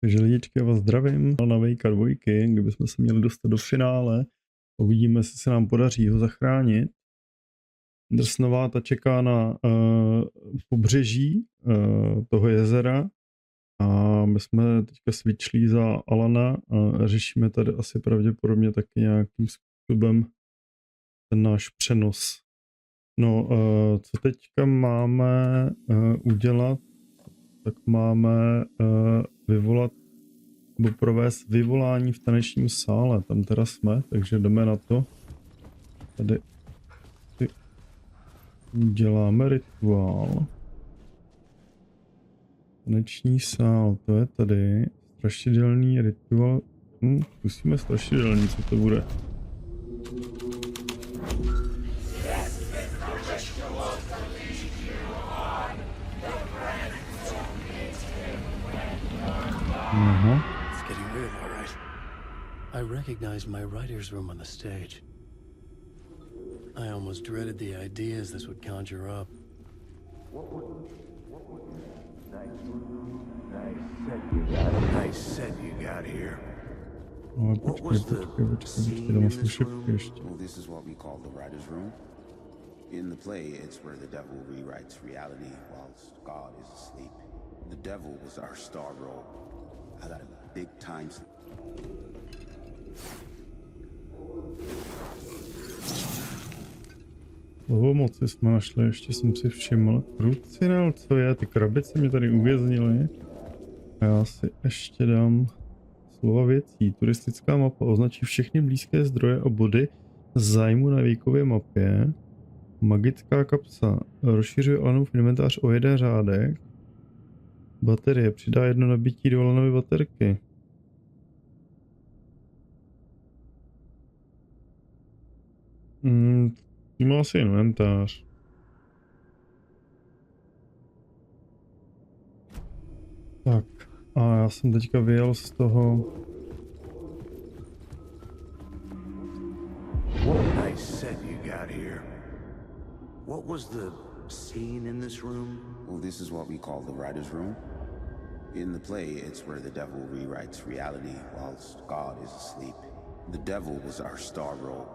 Takže lidičky, já vás zdravím na Wakea 2, kdybychom se měli dostat do finále. Uvidíme, jestli se nám podaří ho zachránit. Andersonová ta čeká na pobřeží toho jezera a my jsme teďka switchli za Alana a řešíme tady asi pravděpodobně taky nějakým způsobem ten náš přenos. No, co teďka máme udělat, tak máme vyvolat nebo provést vyvolání v tanečním sále. Tam teda jsme, takže jdeme na to. Tady děláme rituál. Taneční sál, to je tady. Strašidelný rituál. Zkusíme strašidelný, co to bude. It's getting weird, all right. I recognized my writer's room on the stage. I almost dreaded the ideas this would conjure up. I said you got here. Ale počkej, tam musím šipky ještě. Well, this is what we call the writer's room. In the play, it's where the devil rewrites reality whilst God is asleep. The devil was our star role. I got a big time. Lovomoci jsme našli, ještě jsem si všiml. Rituál, co je? Ty krabice mě tady uvěznily. A já si ještě dám slova věcí. Turistická mapa označí všechny blízké zdroje a body zájmu na Wakeově mapě. Magická kapsa rozšiřuje Alanův inventář o jeden řádek. Baterie přidá jedno nabití do Alanovy baterky. Tím má asi inventář. Tak, a já jsem teďka vyjel z toho. I said you got here. What was the scene in this room? Well, this is what we call the writer's room. In the play, it's where the devil rewrites reality whilst God is asleep. The devil was our star role.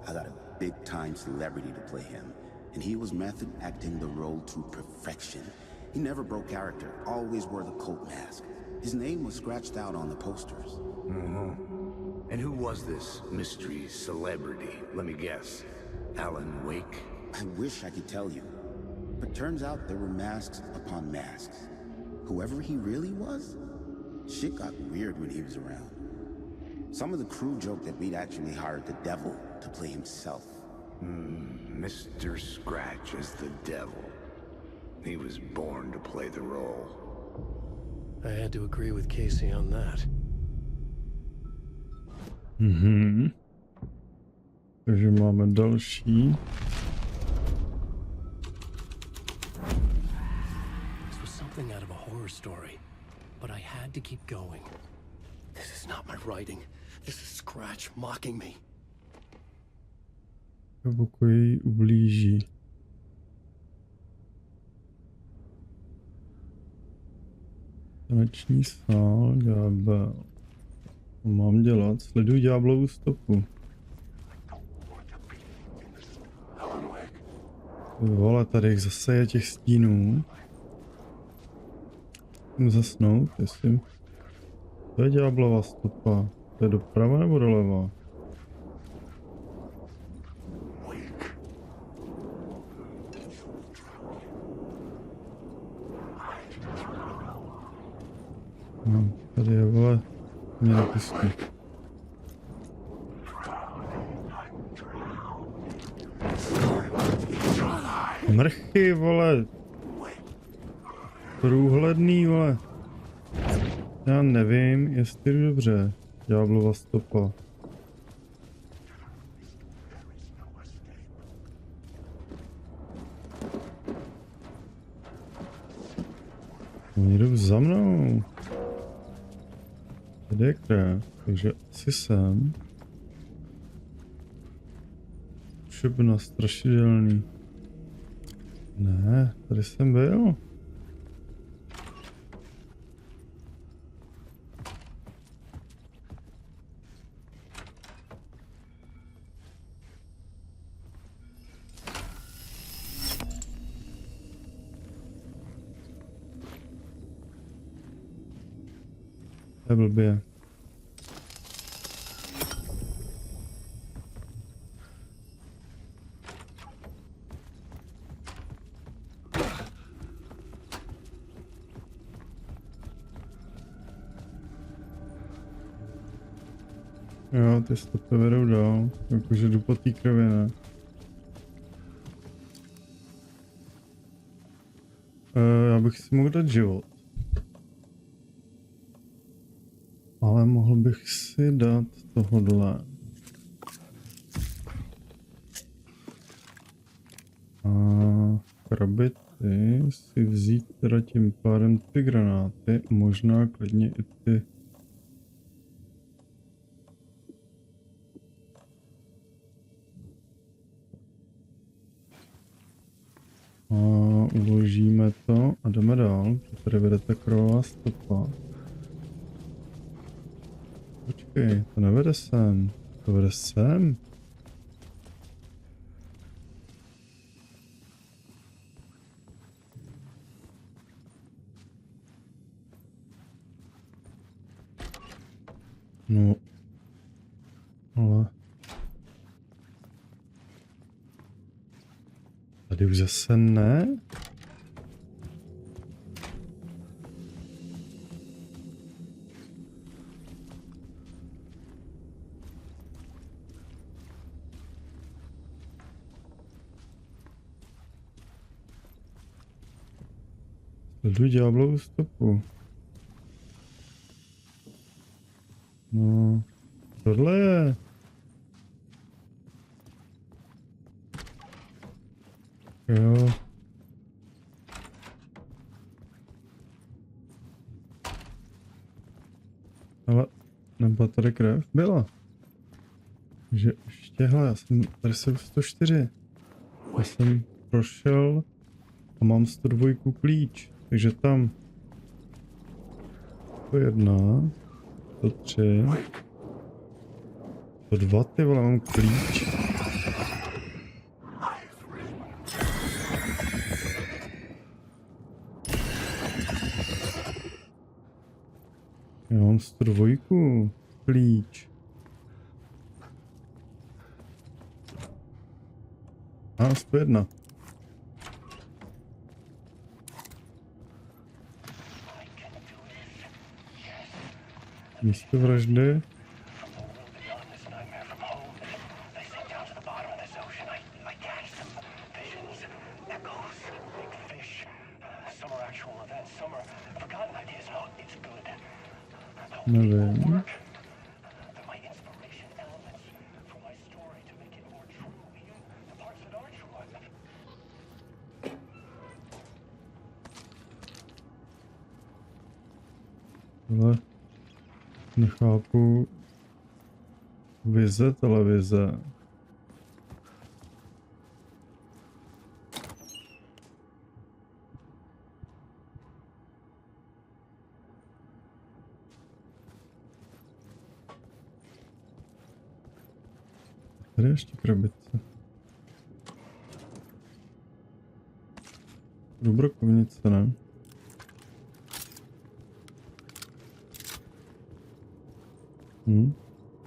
I got a big-time celebrity to play him, and he was method acting the role to perfection. He never broke character, always wore the coat mask. His name was scratched out on the posters. And who was this mystery celebrity? Let me guess. Alan Wake? I wish I could tell you, but turns out there were masks upon masks. Whoever he really was, shit got weird when he was around. Some of the crew joked that we'd actually hired the devil to play himself. Mr. Scratch is the devil. He was born to play the role. I had to agree with Casey on that. Takže máme další. This was something out of a horror story, but I had to keep going. This is not my writing. This is Scratch mocking me. V pokoji ublíží. Taneční sál, ďábel. Co mám dělat? Sleduj ďáblovu stopu. Vole, tady zase je těch stínů. Musím zasnout, jestli... To je ďáblova stopa. To je doprava nebo doleva? No, tady je, vole, mě napustí. Mrchy, vole. Průhledný, vole. Já nevím, jestli je dobře. Ďáblova stopa. Oni jdou za mnou. Kde? Takže asi jsem. Šibna, strašidelný. Ne, tady jsem byl. To je blbě. Jo, ty stopy vedou dál, jakože jdu po té krvě, ne? Já bych si mohl dát život. Ale mohl bych si dát tohodle. A krabity si vzít teda tím pádem ty granáty, možná klidně i ty. A uložíme to a jdeme dál. Tady vede ta krová stopa. Počkej, to nevede sem. To vede sem. No. Ale. Tady už zase ne? Sleduji ďáblovu stopu. No, tohle je. Jo. Ale nebyla tady krev? Byla. Takže ještě, hele, já jsem, tady jsem 104. Já jsem prošel a mám 102 klíč. Takže tam 101, 103, 102, ty vole, mám klíč. Já mám 102 klíč. A 101. Místo vraždy. Nevím. Ale nechápu vize televize. Tady ještě krabice. Dobrokovnice, ne?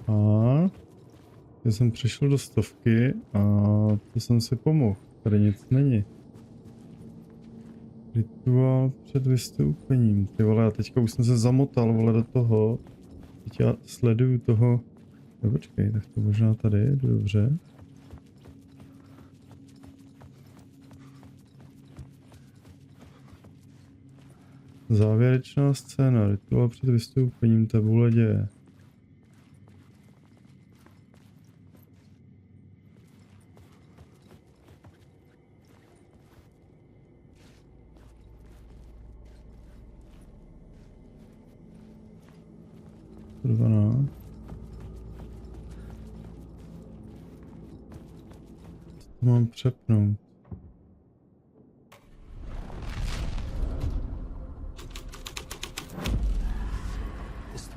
A já jsem přišel do 100 a to jsem si pomohl. Tady nic není. Rituál před vystoupením. Ty vole, já teďka už jsem se zamotal, vole, do toho. Teď já sleduju toho. No počkej, tak to možná tady je, dobře. Závěrečná scéna, rituál před vystoupením, tabule děje. To mám přepnout.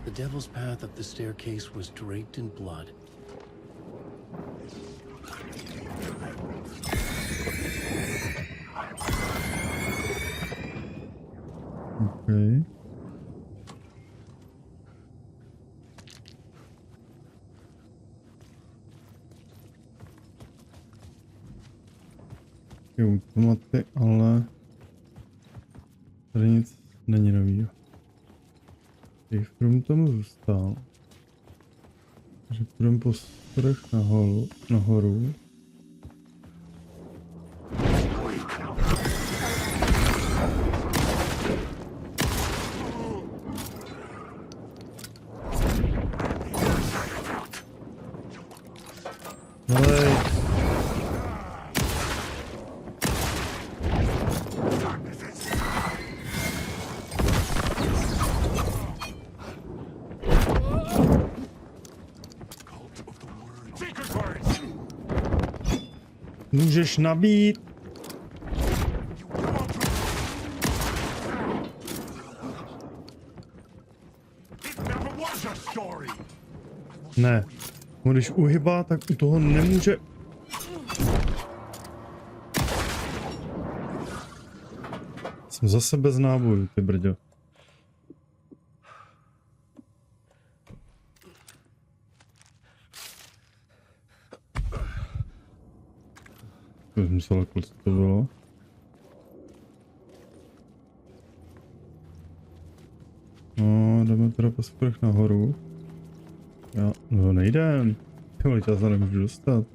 The devil's path up the staircase was draped in blood. Okay. nějaké automaty, ale tady nic není novýho. Safe tomu zůstal. Takže půjdeme po schodech nahoru. Můžeš nabít. Ne. Když uhybá, tak u toho nemůže. Jsem zase bez nábojů, ty brďo. To jsem se lekl, co to bylo. No, jdeme teda po schodech nahoru. No nejdem. Já se nemůžu dostat.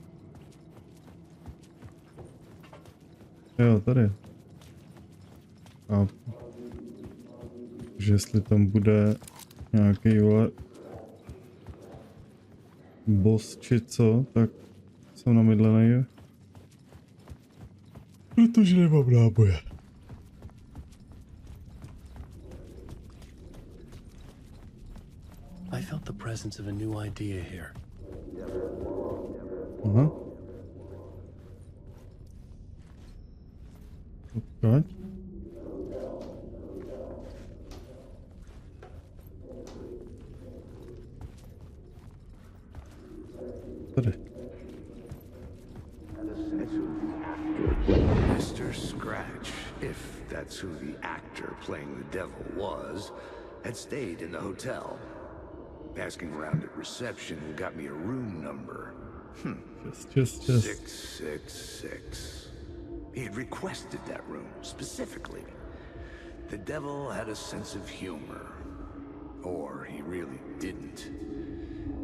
Jo, tady. A že jestli tam bude nějaký boss či co, tak jsem namydlený. Protože nemám náboje. I felt the presence of a new idea here. Aha. Odkud? Tady. Mr. Scratch, if that's who the actor playing the devil was, had stayed in the hotel. Asking around at reception got me a room number. Just. 666. He had requested that room specifically. The devil had a sense of humor. Or he really didn't.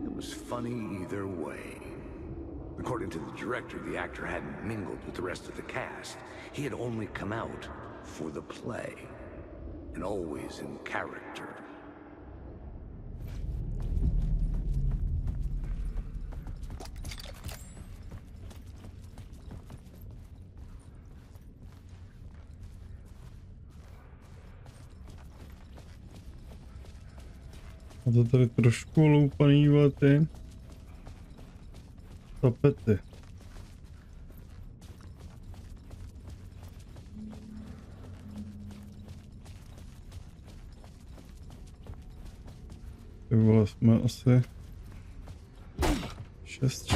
It was funny either way. According to the director, the actor hadn't mingled with the rest of the cast. He had only come out for the play. And always in character. A to tady trošku loupaný, ty tapety. Ty vole, jsme asi 6.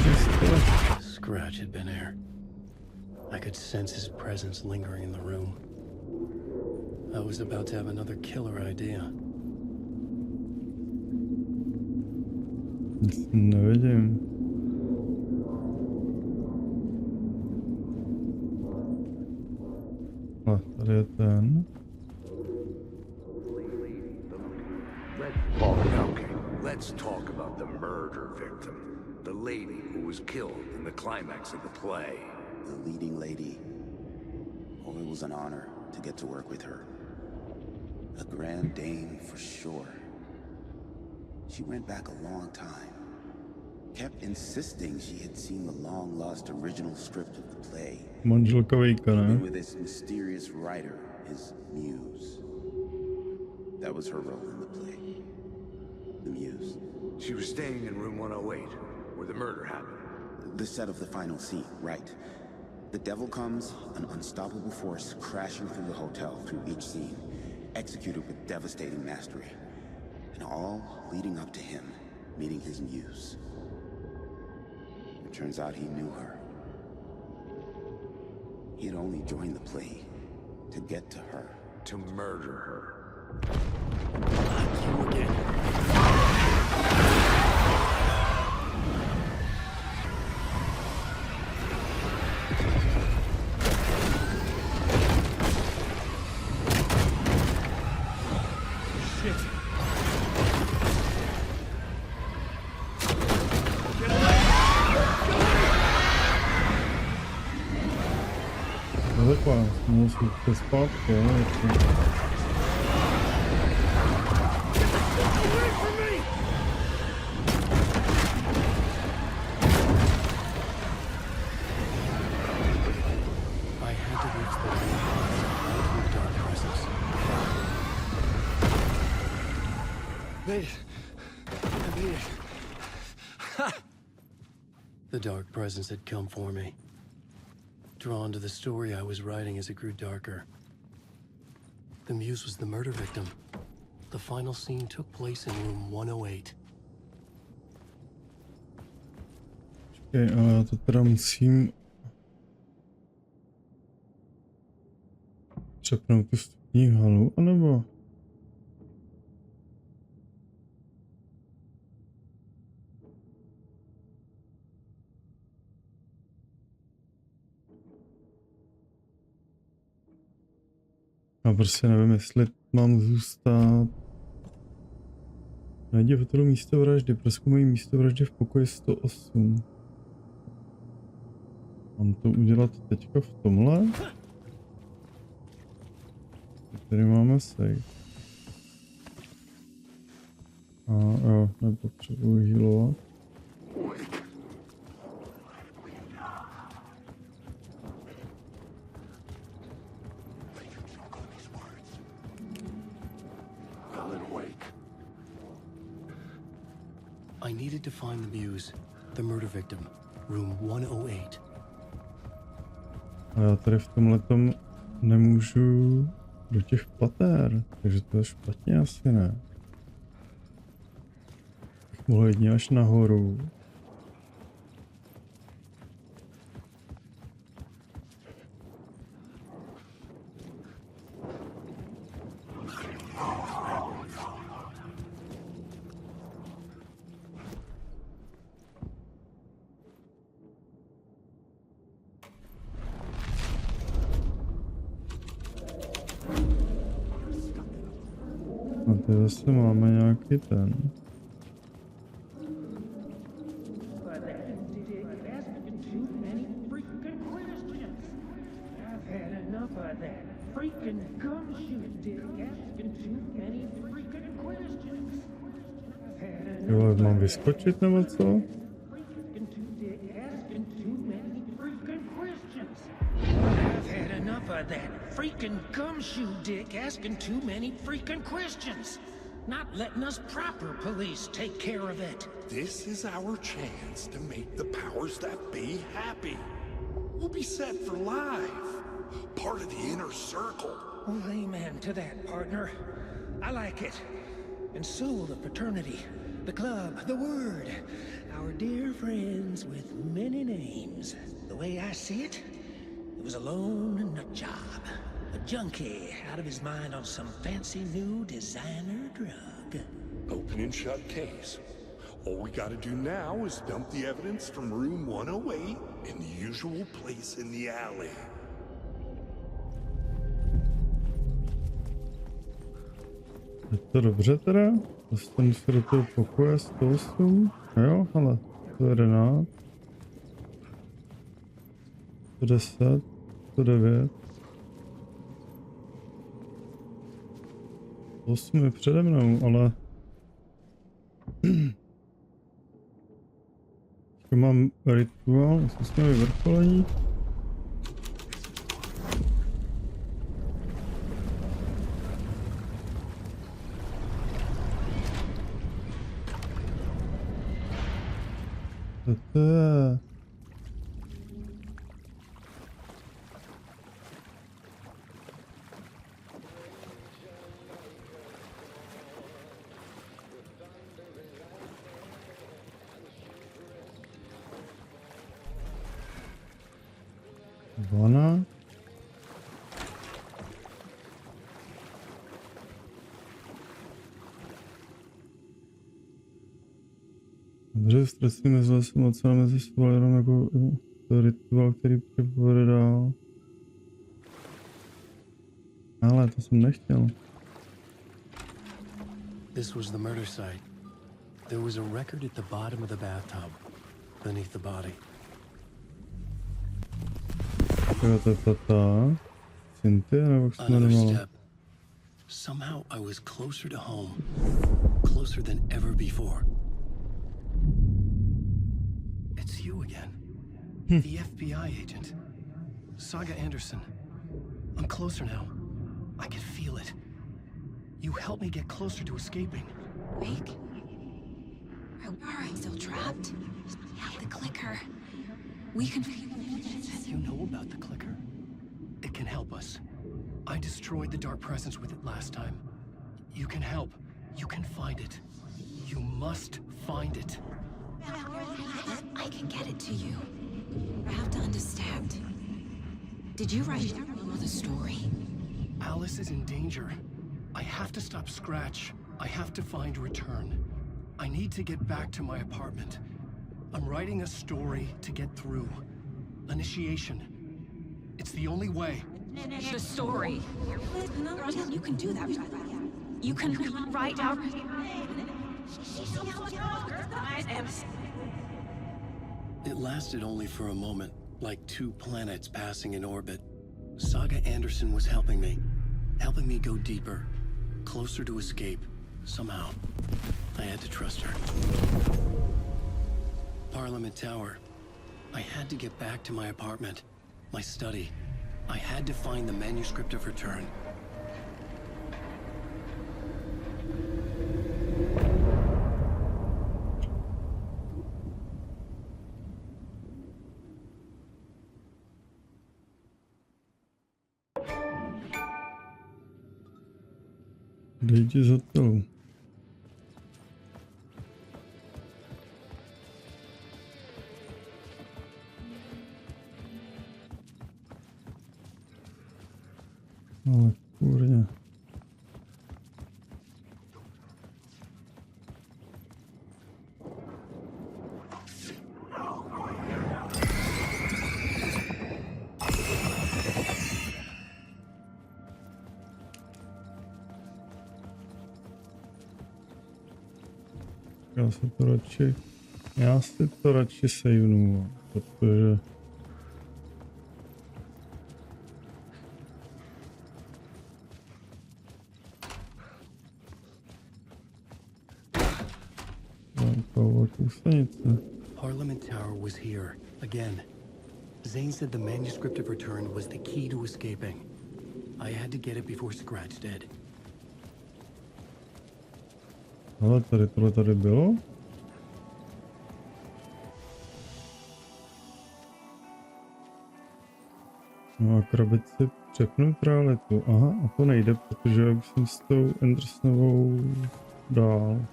Scratch had been here. I could sense his presence lingering in the room. I was about to have another killer idea. Nic nevidím. A tady je ten. Let's talk about the murder victim. The lady who was killed in the climax of the play. The leading lady. Oh, it was an honor to get to work with her. A grand dame for sure. She went back a long time. Kept insisting she had seen the long-lost original script of the play. Manželka Wakea, ne? With this mysterious writer, his muse. That was her role in the play. The muse. She was staying in room 108, where the murder happened. The set of the final scene, right. The devil comes, an unstoppable force crashing through the hotel through each scene, executed with devastating mastery. And all leading up to him meeting his muse. It turns out he knew her. He had only joined the play to get to her. To murder her. You again. stopa, musím to zpátky, jo. The dark presence had come for me. Drawn to the story I was writing as it grew darker. The muse was the murder victim. The final scene took place in room 108. Okay, ale já to teda musím přepnout tu vstupní halu, anebo... Já prostě nevím, jestli mám zůstat. Najdi v hotelu místo vraždy, prozkoumají místo vraždy v pokoji 108. Mám to udělat teďka v tomhle? Tady máme save. A jo, nepotřebuji healovat. I needed to find the muse, the murder victim, room 108. A já tady v tomhletom nemůžu do těch pater, takže to je špatně asi, ne? Bych mohl jít až nahoru. A tady zase máme nějaký ten. Jo, mám vyskočit nebo co? Freaking gumshoe dick asking too many freaking questions. Not letting us proper police take care of it. This is our chance to make the powers that be happy. We'll be set for life. Part of the inner circle. Well, amen to that, partner. I like it. And so will the fraternity, the club, the word. Our dear friends with many names. The way I see it, it was a lone nut job. A junkie out of his mind on some fancy new designer drug. Open and shut case. All we gotta do now is dump the evidence from room 108 in the usual place in the alley. Je to dobře teda? Dostanu se do toho pokoje 108? Jo, ale 111 110 109 8 je přede mnou, ale mám rituál, jsme vyvrcholení. To je... Vana. Dobře, stresy mezi jsem ocel mezi sebou jenom jako to rituál, který připovede dál. Ale to jsem nechtěl. This was the murder site. There was a record at the bottom of the bathtub, beneath the body. Jo, to je tata. Cynthia, nebo jak se Another jmenovala? step. Somehow I was closer to home. Closer than ever before. It's you again. The FBI agent. Saga Anderson. I'm closer now. I can feel it. You helped me get closer to escaping. Wake? Are I still trapped? Yeah, the clicker. We can... You know about the clicker? It can help us. I destroyed the dark presence with it last time. You can help. You can find it. You must find it. I can get it to you. I have to understand. Did you write the story? Alice is in danger. I have to stop Scratch. I have to find Return. I need to get back to my apartment. I'm writing a story to get through. Initiation. It's the only way. The story. You can do that. You can write out... It lasted only for a moment, like two planets passing in orbit. Saga Anderson was helping me go deeper, closer to escape, somehow. I had to trust her. Parliament Tower. I had to get back to my apartment, my study. I had to find the manuscript of Return. Dejte za to. Ale kurně. Já si to radši sejnu, protože Parliament Tower was here, again. Zane said the manuscript of Return was the key to escaping. I had to get it before Scratch did. Ale tohle tady bylo? No a krabici přepnout realitu. Aha, a to nejde, protože já už jsem s tou Andersonovou dál.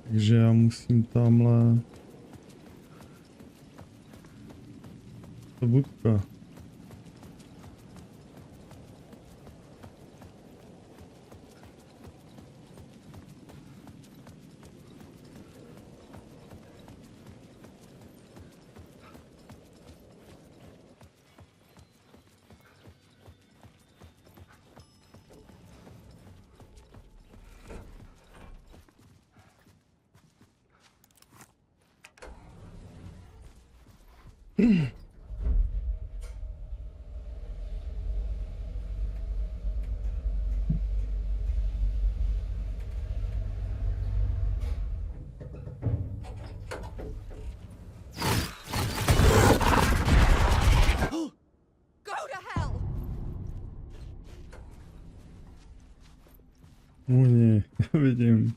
Takže já musím tamhle... To budka. Ne, vidím.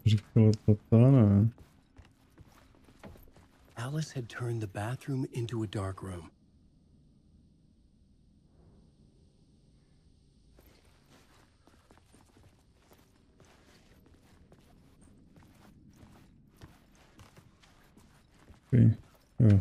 Říkala tata, ne? Alice had turned the bathroom into a dark room. Okay. Jo.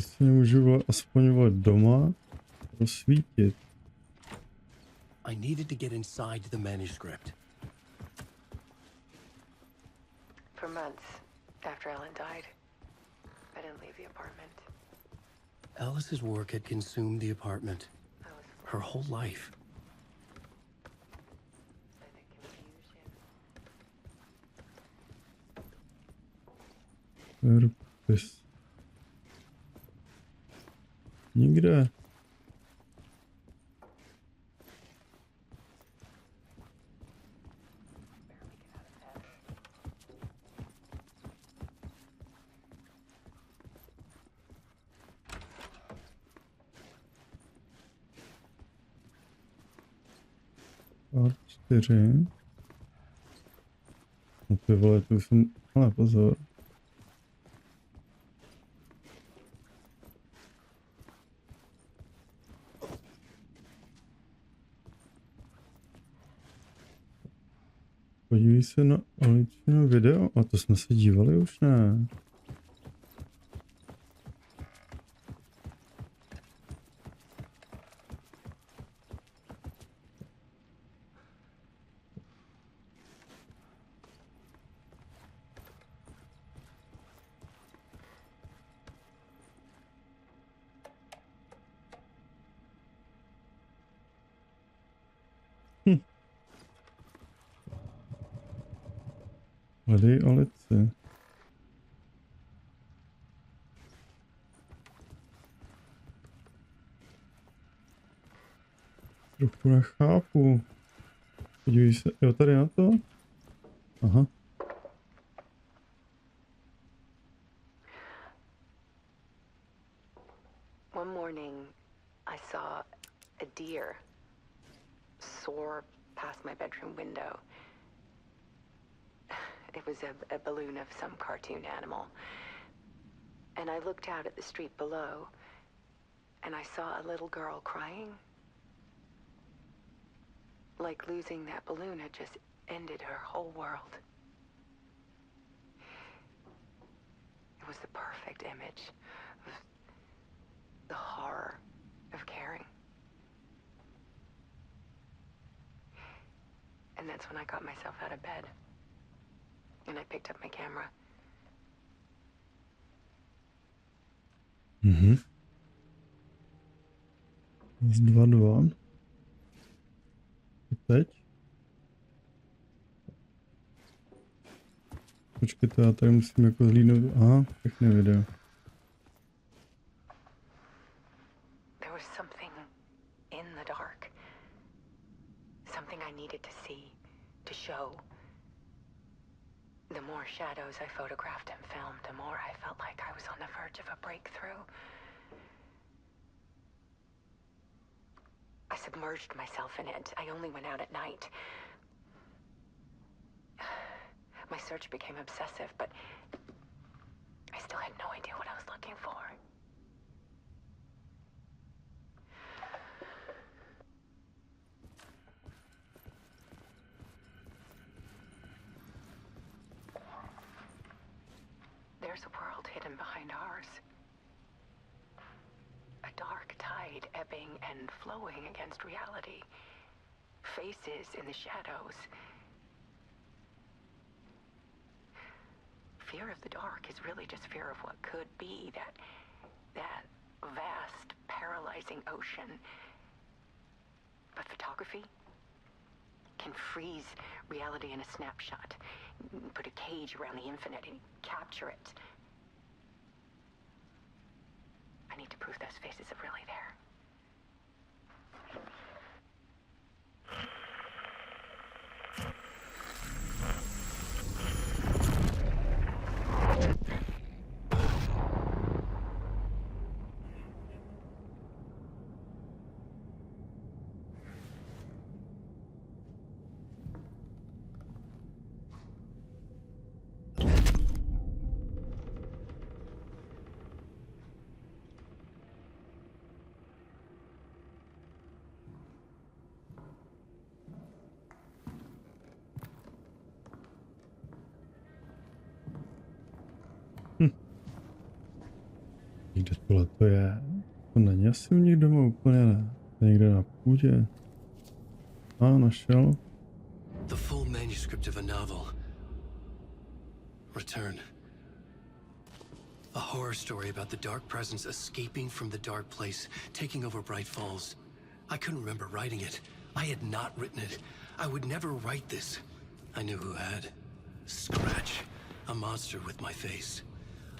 Prostě nemůžu aspoň volat doma rozsvítit. I needed to get inside the manuscript. For months after Ellen died, I didn't leave the apartment. Alice's work had consumed the apartment. I was Her whole life. by the confusion. Rukopis. Nikde. A4. No ty vole, tu jsem... Ale pozor. Podívej se na Alicino video. A to jsme se dívali už, ne? Hledej Alici. Trochu nechápu. Podívej se, jo, tady na to? Aha. One morning, I saw a deer soar past my bedroom window. It was a balloon of some cartoon animal. And I looked out at the street below, and I saw a little girl crying. Like losing that balloon had just ended her whole world. It was the perfect image of the horror of caring. And that's when I got myself out of bed. And I picked up my camera. Z 2-2. Teď? Počkejte, já tady musím jako zhlídnout. Aha, všechny video. There was something in the dark. Something I needed to see, to show. The more shadows I photographed and filmed, the more I felt like I was on the verge of a breakthrough. I submerged myself in it. I only went out at night. My search became obsessive, but I still had no idea what I was looking for. There's a world hidden behind ours. A dark tide ebbing and flowing against reality. Faces in the shadows. Fear of the dark is really just fear of what could be, that vast, paralyzing ocean. But photography can freeze reality in a snapshot. Put a cage around the infinite and capture it. I need to prove those faces are really there. Tohle to je... To není asi u nich doma úplně, ne. To je někde na půdě. Našel. The full manuscript of a novel. Return. A horror story about the dark presence escaping from the dark place, taking over Bright Falls. I couldn't remember writing it. I had not written it. I would never write this. I knew who had. Scratch. A monster with my face.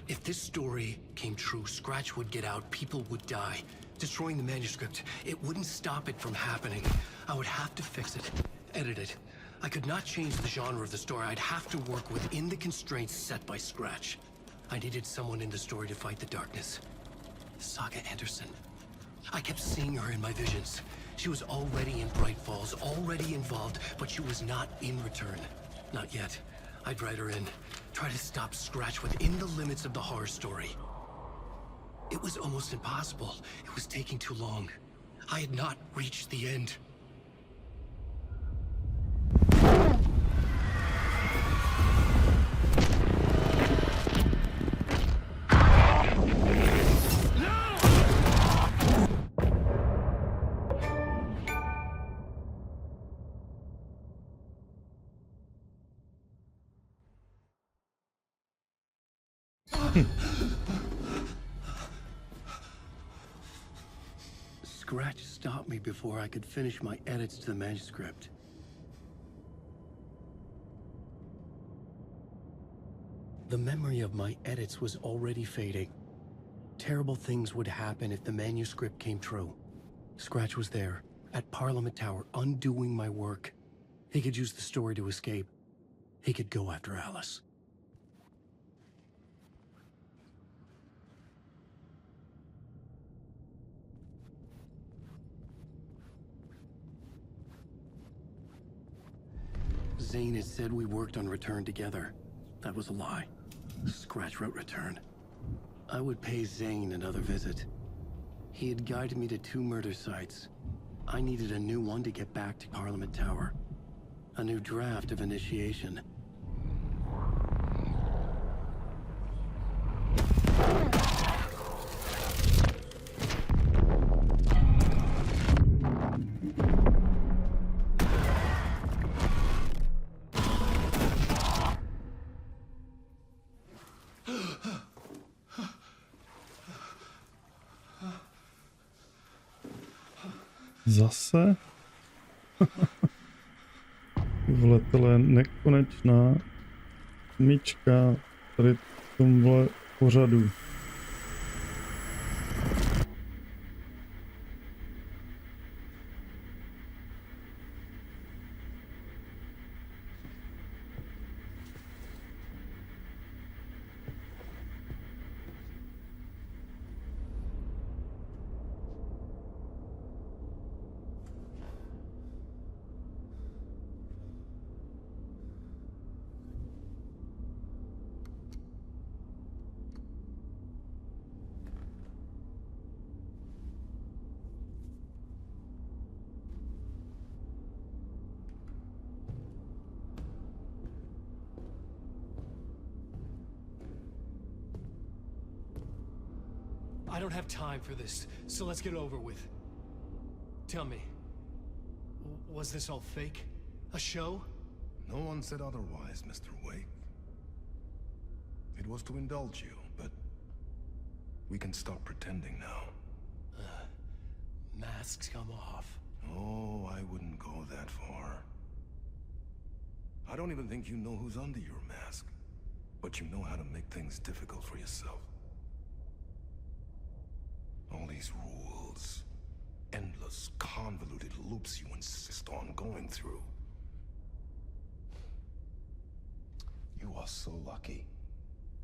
If this story came true, Scratch would get out, people would die. Destroying the manuscript, it wouldn't stop it from happening. I would have to fix it, edit it. I could not change the genre of the story. I'd have to work within the constraints set by Scratch. I needed someone in the story to fight the darkness. Saga Anderson. I kept seeing her in my visions. She was already in Bright Falls, already involved, but she was not in Return. Not yet. I'd write her in, try to stop Scratch within the limits of the horror story. It was almost impossible. It was taking too long. I had not reached the end. Scratch stopped me before I could finish my edits to the manuscript. The memory of my edits was already fading. Terrible things would happen if the manuscript came true. Scratch was there, at Parliament Tower, undoing my work. He could use the story to escape. He could go after Alice. Zane had said we worked on Return together. That was a lie. Scratch wrote Return. I would pay Zane another visit. He had guided me to 2 murder sites. I needed a new one to get back to Parliament Tower. A new draft of initiation. Zase? Vole, tohle je nekonečná myčka tady v tomhle pořadu. I don't have time for this, so let's get over with. Tell me, was this all fake? A show? No one said otherwise, Mr. Wake. It was to indulge you, but we can stop pretending now. Masks come off. Oh, I wouldn't go that far. I don't even think you know who's under your mask, but you know how to make things difficult for yourself. All these rules, endless, convoluted loops you insist on going through. You are so lucky,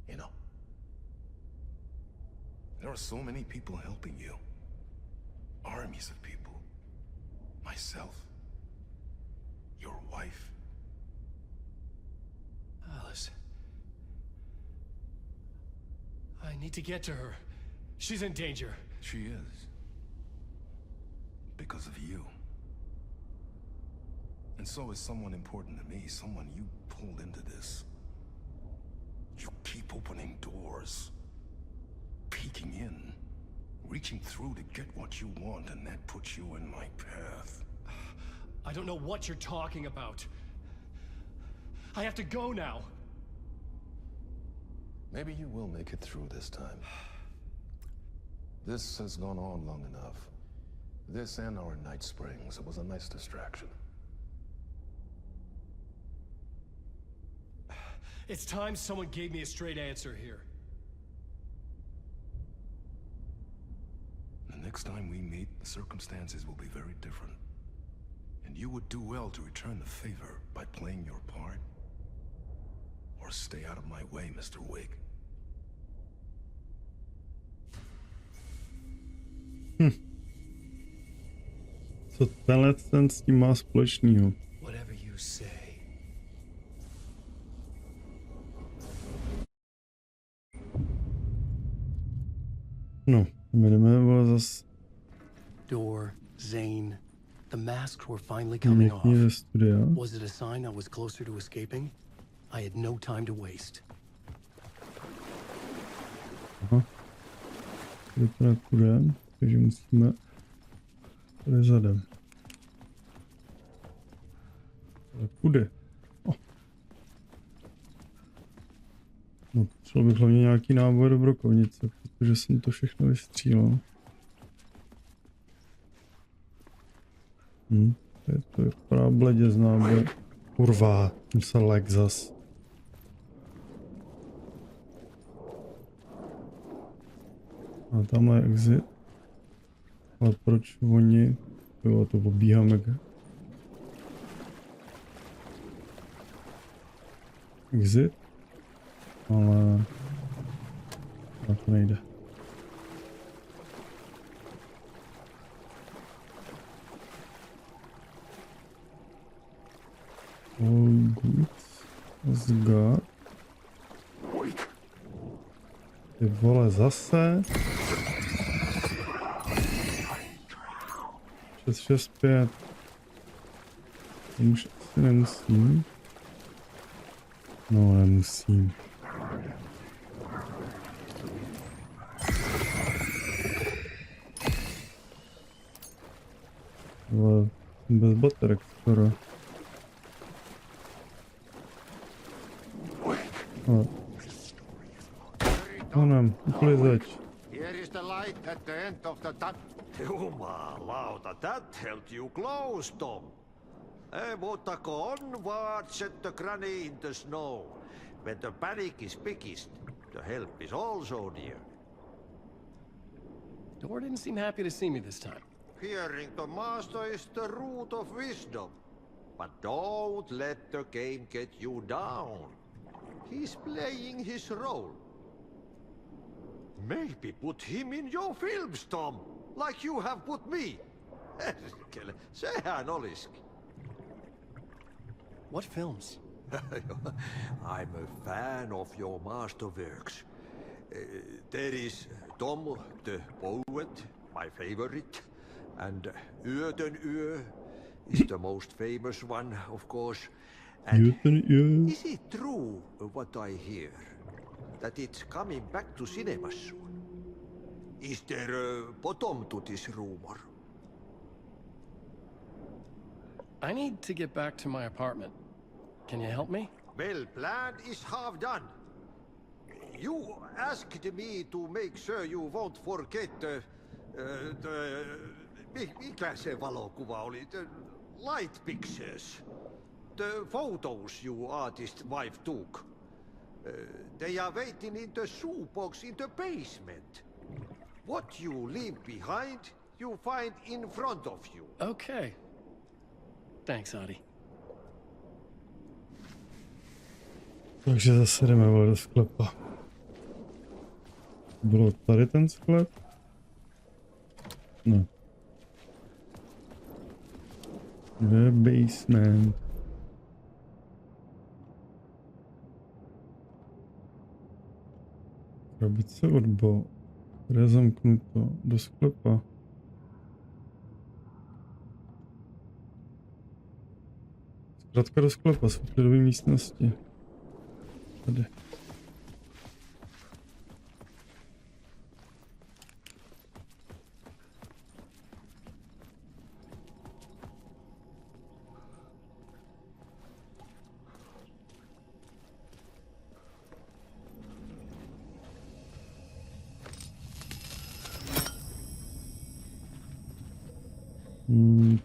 you know. There are so many people helping you. Armies of people. Myself. Your wife. Alice. I need to get to her. She's in danger. She is. Because of you. And so is someone important to me, someone you pulled into this. You keep opening doors, peeking in, Reaching through to get what you want, and that puts you in my path. I don't know what you're talking about. I have to go now. Maybe you will make it through this time. This has gone on long enough. This and our night springs. It was a nice distraction. It's time someone gave me a straight answer here. The next time we meet, the circumstances will be very different. And you would do well to return the favor by playing your part. Or stay out of my way, Mr. Wake. Co tenhle ten s tím má společného? Whatever you say. No, my jdeme vole zas Door, Zane. The masks were finally coming off. někde ze studia. Was it a sign I was closer to escaping? I had no time to waste. Aha. Kde teda půjdem? Takže musíme tady zadem. Ale kudy? Oh. No, potřeboval bych hlavně nějaký náboj do brokovnice, protože jsem to všechno vystřílel. To vypadá bledě z náboje. Kurva, musel lek zas. A tamhle je exit. Ale proč oni? Jo, to obíháme. Exit? Ale... A to nejde. All goods as God. Ty vole, zase. 665. To už asi nemusím. No, nemusím. Ale bez baterek skoro. Ale. Odinem, uklizeč. Here is the light at the end of the tunnel. Jumalauta, that held you close, Tom. Mutta go onward, set the granny in the snow. When the panic is biggest, the help is also near. Door didn't seem happy to see me this time. Fearing the master is the root of wisdom. But don't let the game get you down. He's playing his role. Maybe put him in your films, Tom, like you have put me. Sehän olisikin. What films? I'm a fan of your masterworks. There is Tom the Poet, my favorite, and Odinem is the most famous one, of course. And is it true what I hear? That it's coming back to cinemas soon? Is there a bottom to this rumor? I need to get back to my apartment. Can you help me? Well, plan is half done. You asked me to make sure you won't forget mikä se valokuva oli? The light pictures. The photos your artist wife took. They are waiting in the shoebox in the basement. What you leave behind, you find in front of you. Okay. Thanks, Adi. Takže zase jdeme vole do sklepa. Bylo tady ten sklep? Ne. The basement. Krabice od bo. Tady je zamknuto. Do sklepa. Zkrátka do sklepa, jsou klidové místnosti. Tady.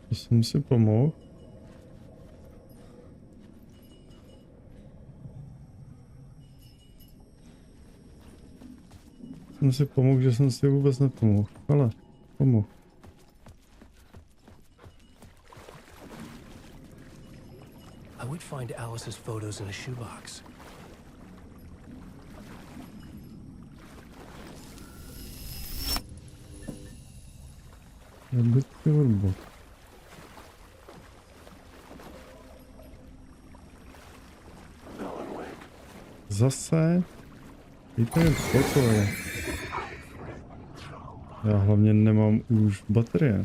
To jsem si pomohl. Jsem si pomohl, že jsem si vůbec nepomohl. Ale pomohl. I would find Alice's photos in a shoebox. Zase? Víte, co to je? Já hlavně nemám už baterie.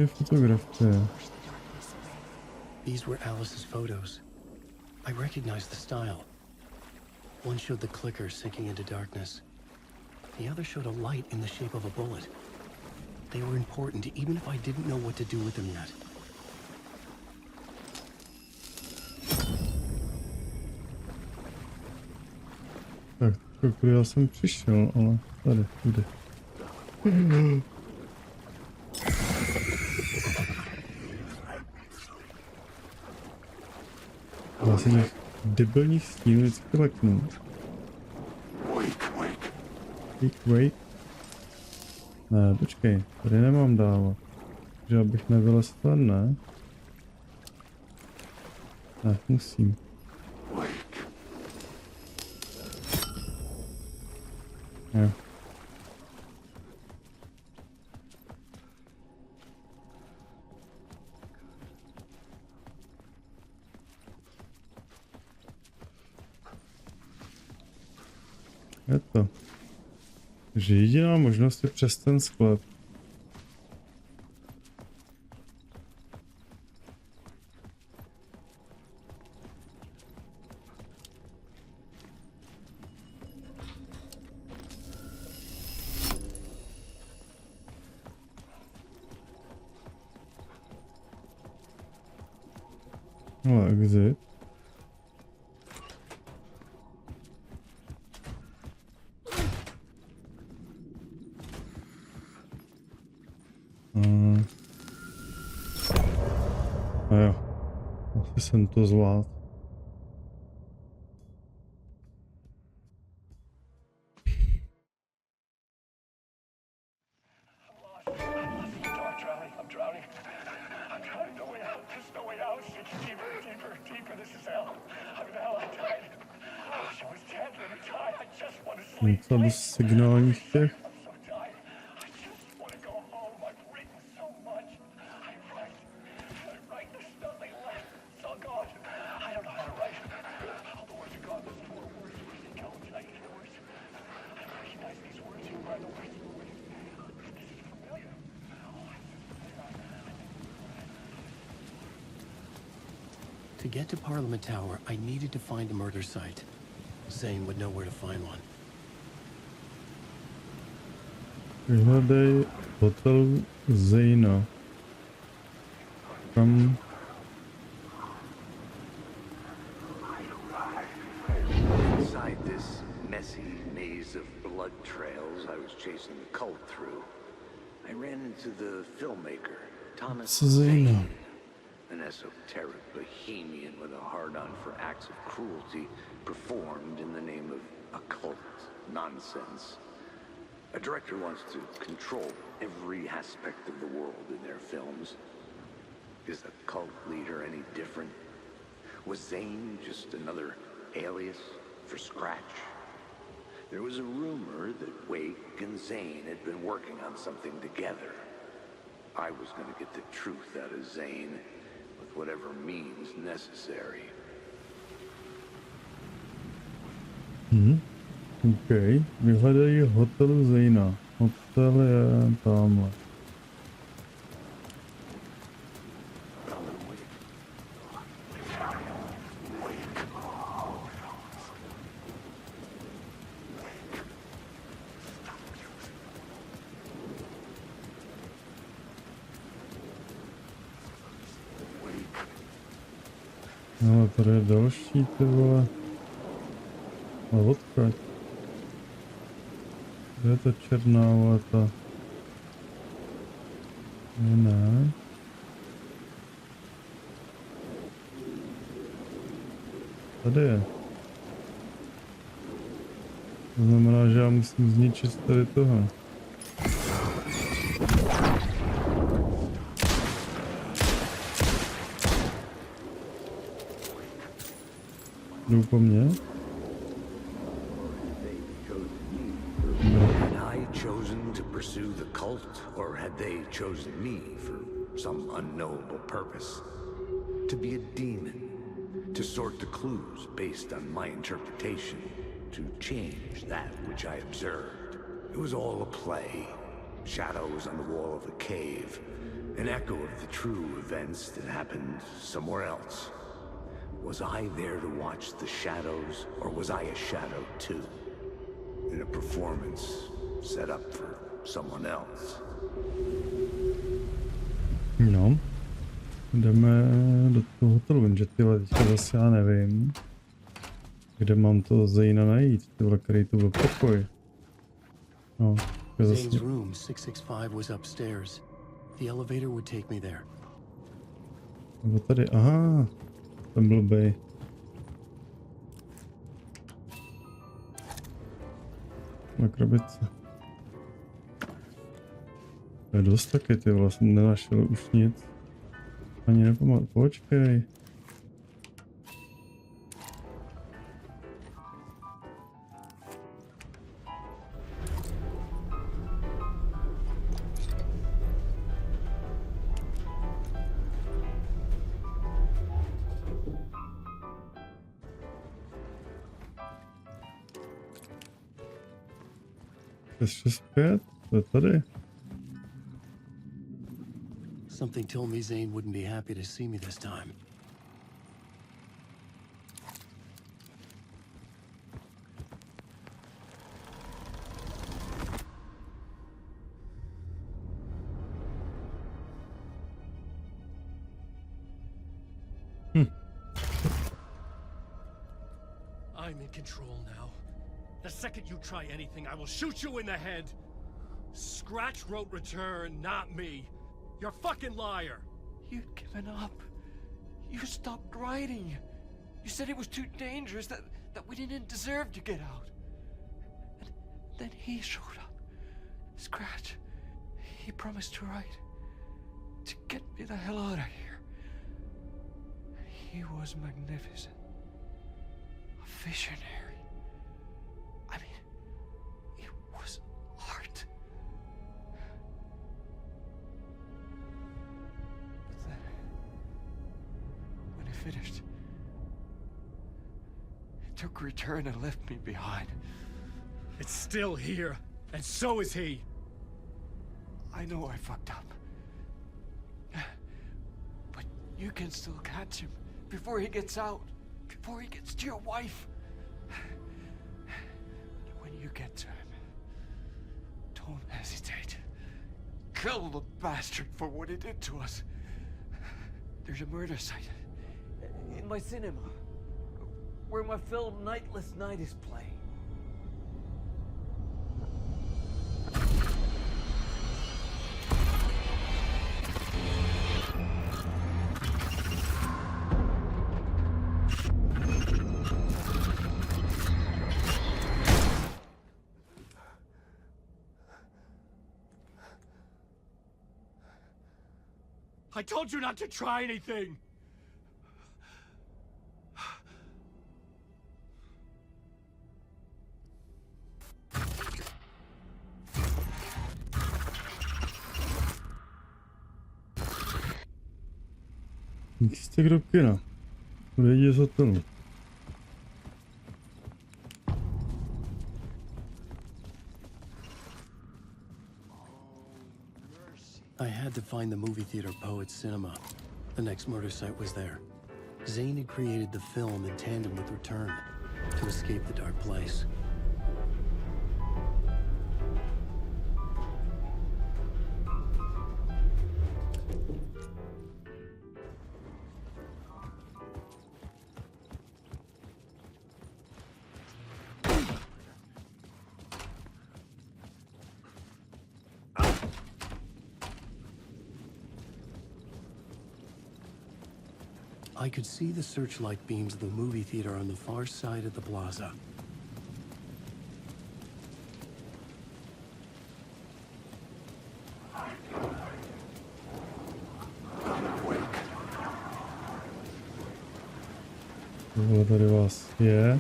Fotografie. These were Alice's photos. I recognized the style. One showed the clicker sinking into darkness. The other showed a light in the shape of a bullet. They were important even if I didn't know what to do with them yet. Tak, kudy já jsem přišel, ale tady, kudy. Já si těch debilních stínů vždycky leknu. Wake. Ne, počkej, tady nemám dávat. Že abych nevylez ven, ne? Ne, musím. Jo. Je to. Takže jediná možnost je přes ten sklep. No, exit. A jo, asi jsem to zvládl. Něco bez signálních těch. To get to Parliament Tower, I needed to find a murder site. Zane would know where to find one. Vyhledej hotel Zana. Kam? Inside this messy maze of blood trails I was chasing the cult through, I ran into the filmmaker, Thomas Zane. An esoteric bohemian with a hard-on for acts of cruelty performed in the name of occult nonsense. A director wants to control every aspect of the world in their films. Is a cult leader any different? Was Zane just another alias for Scratch? There was a rumor that Wake and Zane had been working on something together. I was going to get the truth out of Zane with whatever means necessary. OK. Vyhledej hotel Zana. Hotel je tamhle. No, tady je další, ty vole. A odkud? Kde je ta černá, vole, ta? Ne. Tady je. To znamená, že já musím zničit tady toho. Jdou po mně? Had I chosen to pursue the cult, or had they chosen me for some unknowable purpose? To be a demon, to sort the clues based on my interpretation, to change that which I observed. It was all a play. Shadows on the wall of a cave, an echo of the true events that happened somewhere else. Was I there to watch the shadows, or was I a shadow too? In a performance set up for someone else. No, jdeme do toho hotelu, jenže tyhle teďka zase já nevím, kde mám to Zejna najít, tyhle, který to byl pokoj. No, Zane's room 665 was upstairs. The elevator would take me there. Nebo tady, aha, ten blbej. Na krabice. To je dost taky, ty vole, jsem nenašel už nic. Ani nepamatuji, počkej. Šest, to je tady. Something told me Zane wouldn't be happy to see me this time. I'm in control now. The second you try anything, I will shoot you in the head. Scratch wrote return, not me. You're a fucking liar. You'd given up. You stopped writing. You said it was too dangerous, that we didn't deserve to get out. And then he showed up. Scratch. He promised to write. To get me the hell out of here. He was magnificent. A visionary. I mean, it was art. But then, when he finished, he took return and left me behind. It's still here, and so is he. I know I fucked up. But you can still catch him before he gets out, before he gets to your wife. When you get to him, don't hesitate. Kill the bastard for what he did to us. There's a murder site in my cinema where my film Nightless Night is playing. I told you not to try anything! Místek do kina. Lidi z hotelu. I had to find the movie theater Poet's Cinema. The next murder site was there. Zane had created the film in tandem with Return to escape the dark place. I could see the searchlight beams of the movie theater on the far side of the plaza. Tohle tady vás je.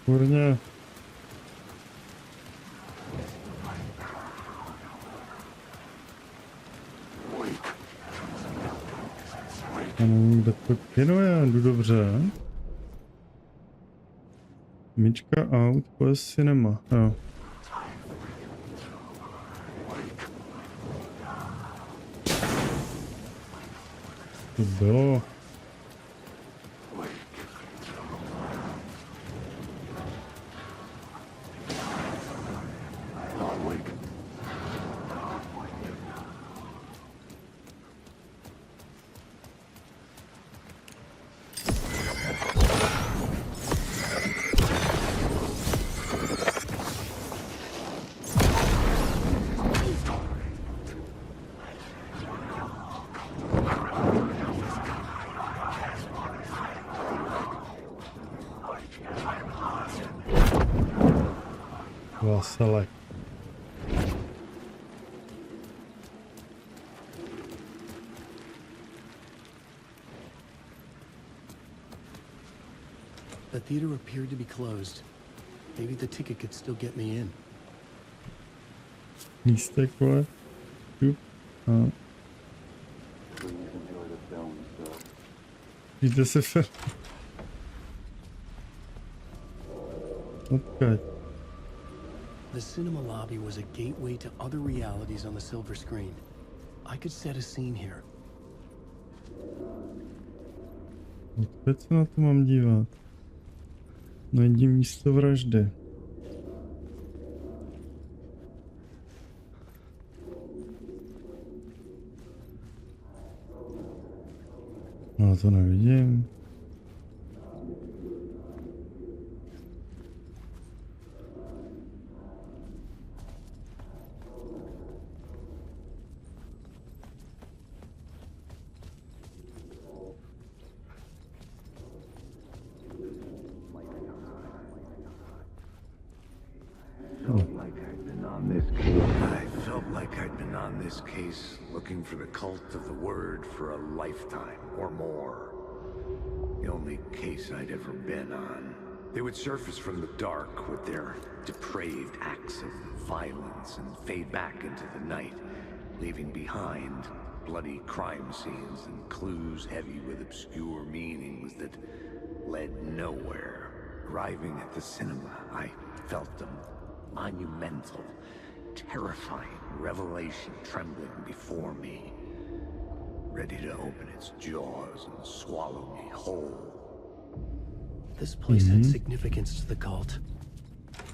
Kurně. Já nevím, kde to kino je, jdu dobře. Myčka out, pojezd cinema, jo. To bylo. Select. The theater appeared to be closed. Maybe the ticket could still get me in. Místek, vole. A. Jděte si film. Odkud? The cinema lobby was a gateway to other realities on the silver screen. I could set a scene here. Odkud se na to mám dívat? Najdi místo vraždy. No to nevidím. This case, looking for the cult of the word for a lifetime or more. The only case I'd ever been on. They would surface from the dark with their depraved acts of violence and fade back into the night, leaving behind bloody crime scenes and clues heavy with obscure meanings that led nowhere. Arriving at the cinema, I felt them monumental, terrifying revelation trembling before me, ready to open its jaws and swallow me whole. This place had significance to the cult.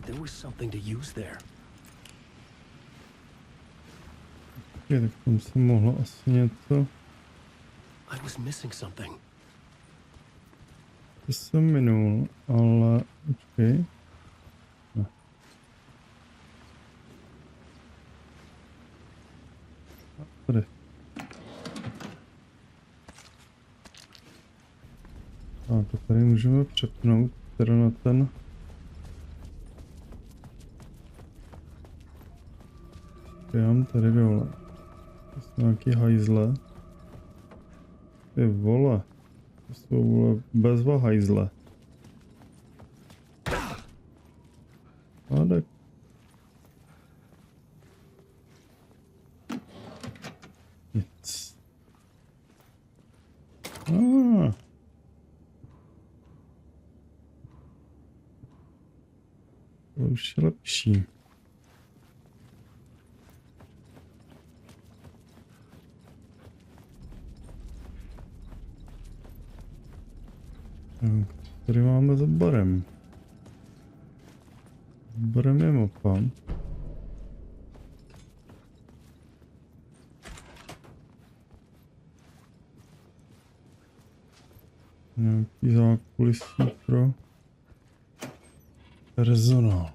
There was something to use there. Tak tam se mohlo asi něco. I was missing something. To jsem minul, ale počkej. Ne. Tady. A to tady můžeme přepnout teda na ten. Přijám tady dole. To jsou nějaký hajzle. Ty vole. To jsou vole bezva hajzle. A tak. Nic. To už je lepší. Tak, tady máme za barem. Barem je mapa. Nějaký zákulisí pro personál.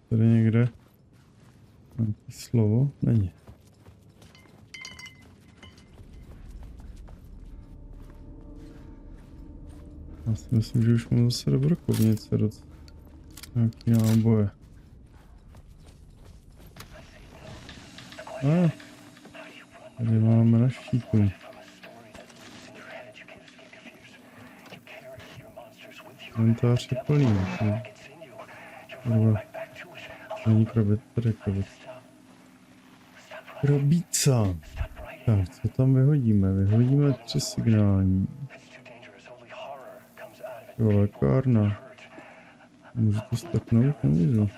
Tady někde nějaký slovo? Není. Já si myslím, že už mám zase do brokovnice nějaký náboje. Tady máme na štítu. Inventář je plný. Není krabit, tady krabit. Krabíca. Tak, co tam vyhodíme? Vyhodíme 3 signální. Jo, lékárna. Můžu to stopnout? Nemůžu.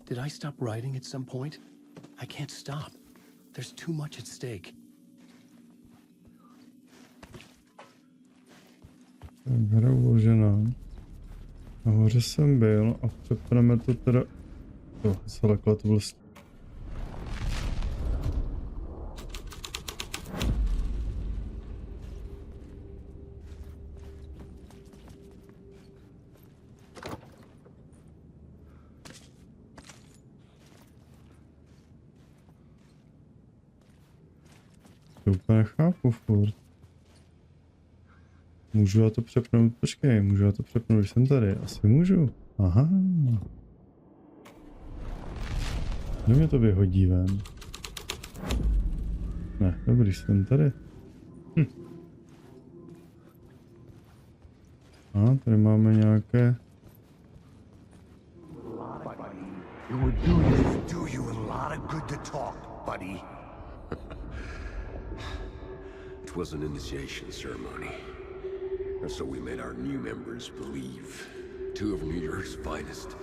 Did I stop writing at some point? I can't stop. There's too much at stake. Hra uložená. Nahoře jsem byl a přepneme to teda... Jo, zalekla to vlastně. To úplně nechápu furt. Můžu já to přepnout? Počkej, můžu já to přepnout, když jsem tady? Asi můžu. Aha. No mě to vyhodí ven. Ne, dobrý, jsem tady. A tady máme nějaké... It would do you a lot of good to talk, buddy. It was an initiation ceremony. And so we made our new members believe. 2 of New York's finest.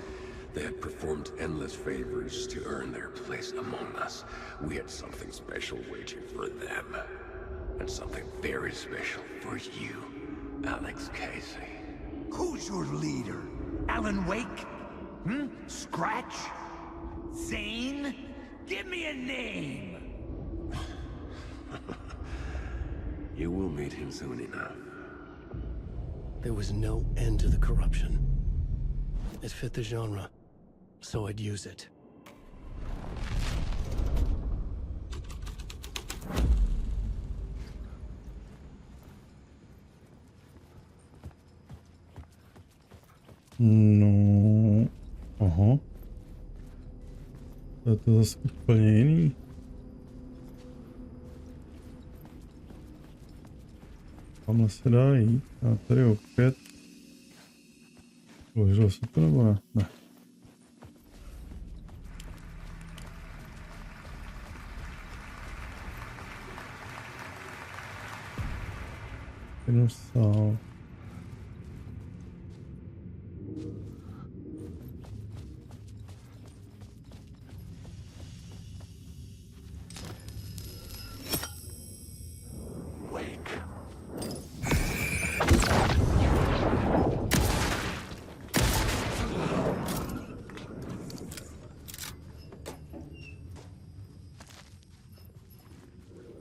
They had performed endless favors to earn their place among us. We had something special waiting for them. And something very special for you, Alex Casey. Who's your leader? Alan Wake? Scratch? Zane? Give me a name! You will meet him soon enough. There was no end to the corruption. It fit the genre, so I'd use it. No, aha. To je to zase úplně jiný. Tamhle se dá jít. A tady opět. Vložilo se to nebo ne? Ne. Jenom sál.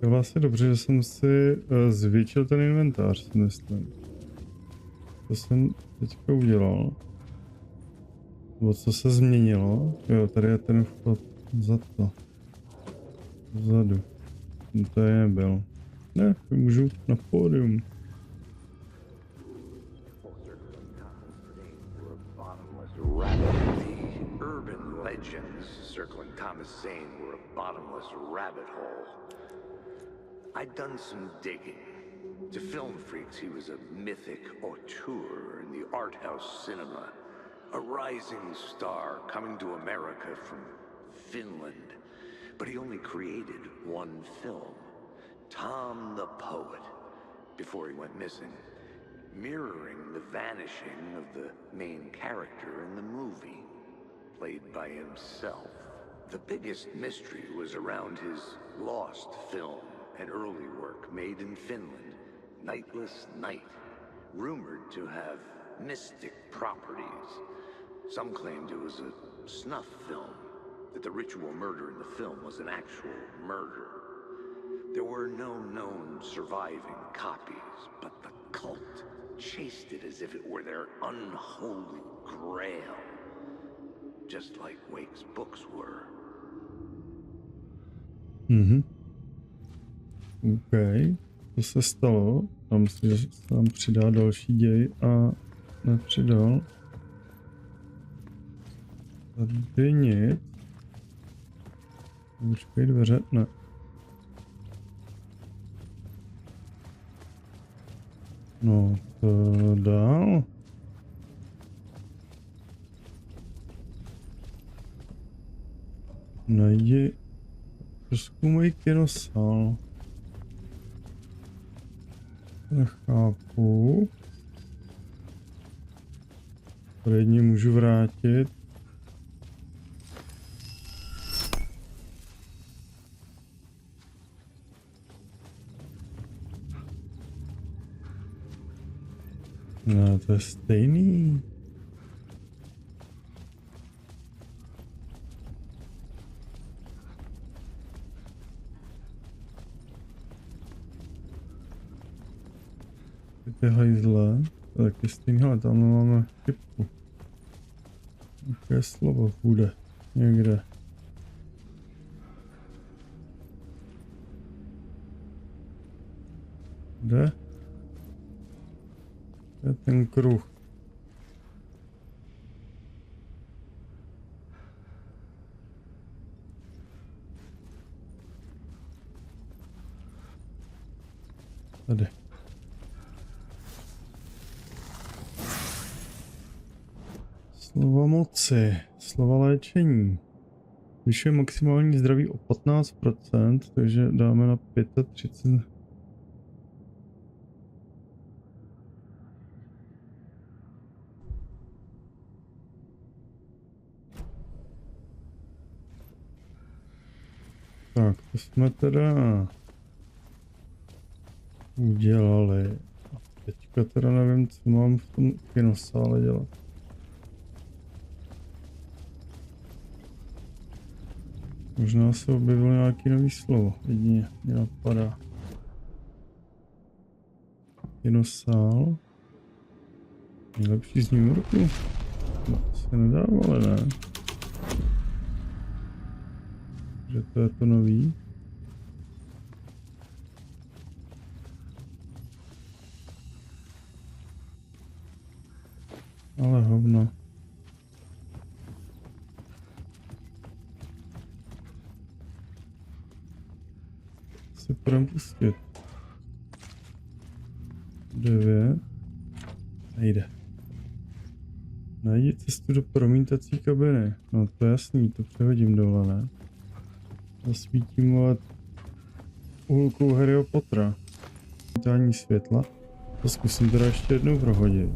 Je vlastně dobře, že jsem si zvětšil ten inventář, si myslím. To jsem teďka udělal. Nebo co se změnilo? Jo, tady je ten vchod za to. Vzadu. To je nebyl. Ne, můžu na pódium. Urban legends circling Thomas Zane were a bottomless rabbit hole. I'd done some digging. To film freaks, he was a mythic auteur in the art house cinema. A rising star coming to America from Finland. But he only created one film, Tom the Poet, before he went missing, mirroring the vanishing of the main character in the movie, played by himself. The biggest mystery was around his lost film, an early work made in Finland, Nightless Night. rumored to have mystic properties. Some claimed it was a snuff film, that the ritual murder in the film was an actual murder. There were no known surviving copies, but the cult chased it as if it were their unholy grail. Just like Wake's books were. OK. Co se stalo? Tam si že tam přidá další děj a nepřidal. Tady nic. Počkej, dveře, ne. No, to dál. Najdi, prozkoumej kinosál. Nechápu. Předně můžu vrátit. No, to je stejný. Ty hajzle, to je taky stejný, ale tam máme chybku. Jaké slovo bude někde. Kde? To je ten kruh. Tady. Slova moci, slova léčení. Zvyšuje maximální zdraví o 15%, takže dáme na 35. Tak, to jsme teda udělali. A teďka teda nevím, co mám v tom kinosále dělat. Možná se objevilo nějaký nový slovo, jedině mě napadá. Kinosál. Nejlepší z New Yorku? No, se nedávalo, ne? Že to je to nový. Ale hovno. Se půjdem pustit. 9. Nejde. Najdi cestu do promítací kabiny. No to je jasný, to přehodím dole, ne? Zasvítím ale úlkou Harryho Pottera. Promítání světla. To zkusím teda ještě jednou prohodit.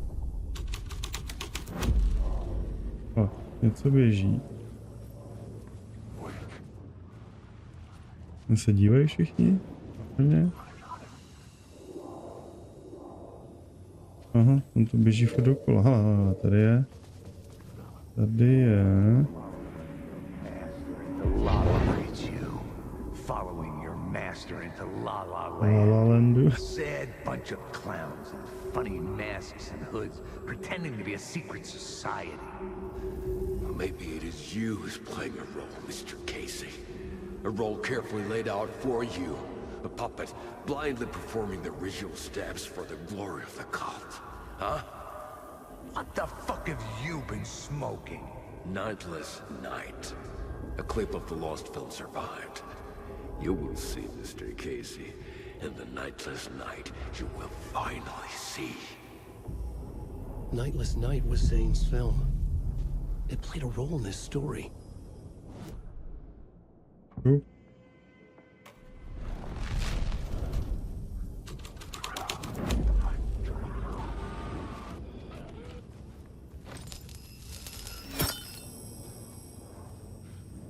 A něco běží. Se dívají všichni? Úplně? Aha, on to běží furt dokola. Aha, tady je. Tady je. La La Landu. A sad bunch of clowns in funny masks and hoods pretending to be a secret society. Maybe it is you who's playing a role, Mr. Casey. A role carefully laid out for you. A puppet blindly performing the ritual steps for the glory of the cult. Huh? What the fuck have you been smoking? Nightless Night. A clip of the lost film survived. You will see, Mr. Casey. In the Nightless Night, you will finally see. Nightless Night was Zane's film. It played a role in this story. Who?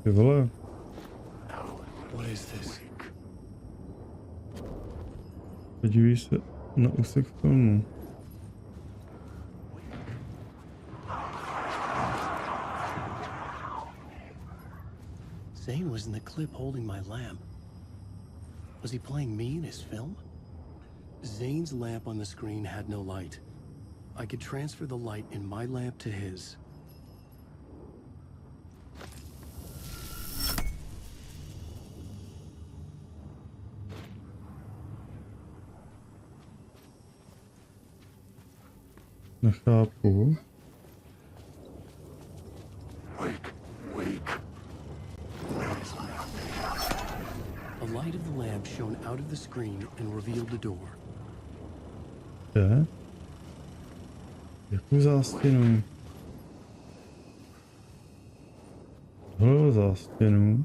Ty vole. What is this? Podívej se na úsek filmu. Zane was in the clip holding my lamp. Was he playing me in his film? Zane's lamp on the screen had no light. I could transfer the light in my lamp to his. Nechápu. A light of the lamp shone out of the screen and revealed the door. Je? Jakou zástěnu? Tohle zástěnu?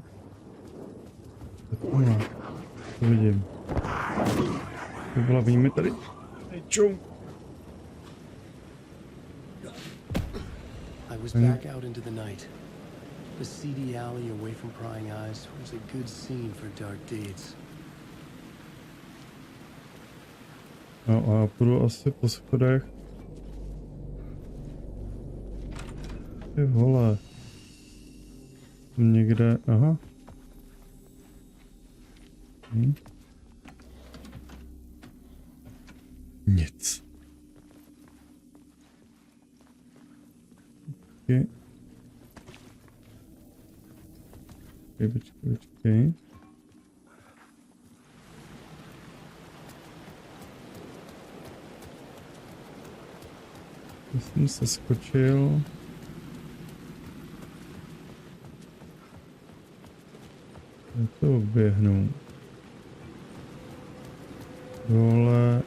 Taková. To vidím. Vyblavíme tady. Čum. I was back out into the night. The seedy alley away from prying eyes was a good scene for dark deeds. No a půjdu asi po schodech. Ty vole. Někde, aha. Nic. Počkej. Já jsem se skočil. Já to oběhnu. Dole.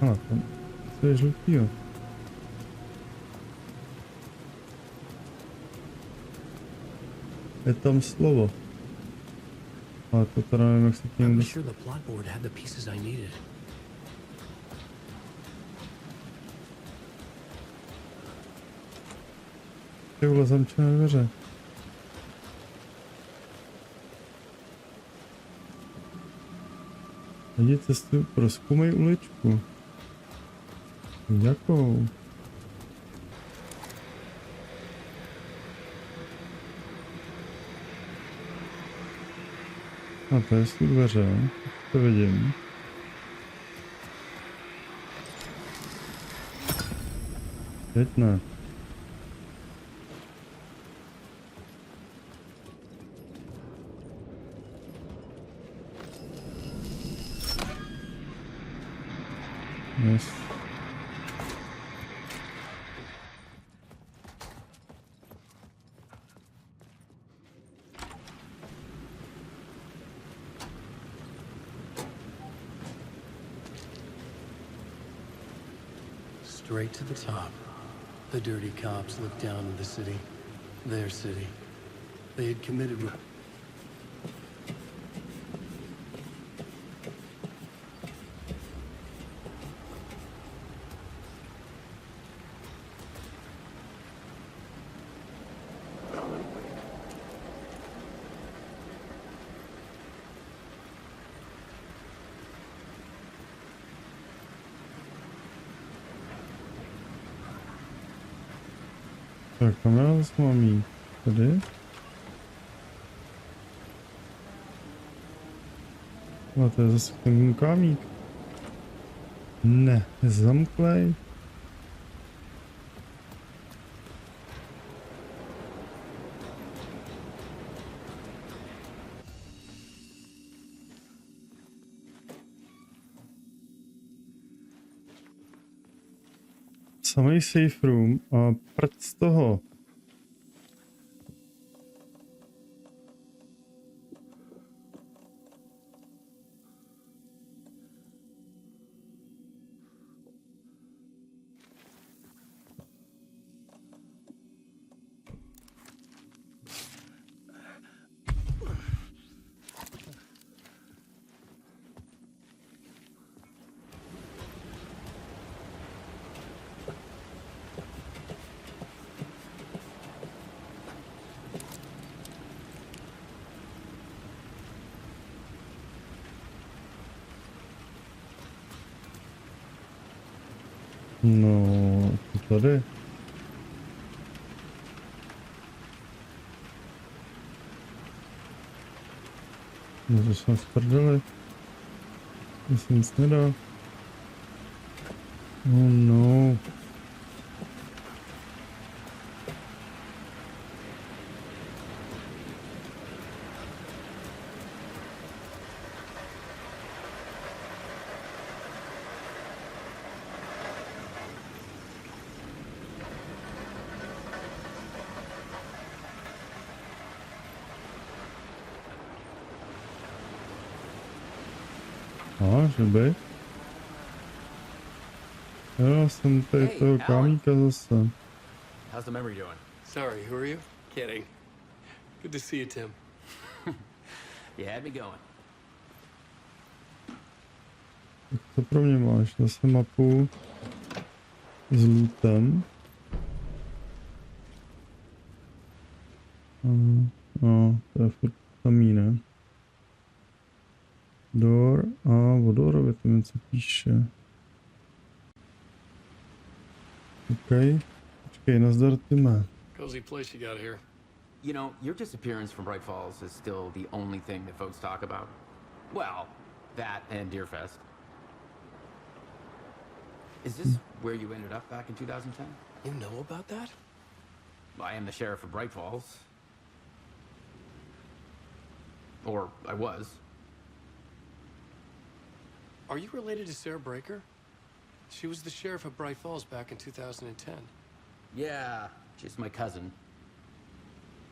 Ale tam, co je žlutýho? Je tam slovo. Ale to teda nevím, jak se k němu dostat. Ty vole, zamčené dveře. Najdi cestu, prozkoumej uličku. Jakou? A to jsou dveře, to vidím. Teď ne. Yes. Straight to the top. The dirty cops looked down on the city. Their city. They had committed... Tak, kam já zase mám jít? Tady? A to je zase ten kámík. Ne, je zamklej. Samý safe room a prd z toho. No, to tady. No to jsem sprdeli. To se nic nedá. Oh no. Že by? Já jsem tady toho kamíka zase. How's the memory doing? Sorry, who are you? Kidding. Good to see you, Tim. You had me going. Tak to pro mě máš, zase mapu s lootem. No, to je furt samý, ne? Door a o Doorovi to něco píše. OK. Počkej, nazdar, Time. Cozy place you got here. You know, your disappearance from Bright Falls is still the only thing that folks talk about. Well, that and Deerfest. Is this where you ended up back in 2010? You know about that? I am the sheriff of Bright Falls. Or I was. Are you related to Sarah Breaker? She was the sheriff of Bright Falls back in 2010. Yeah, she's my cousin.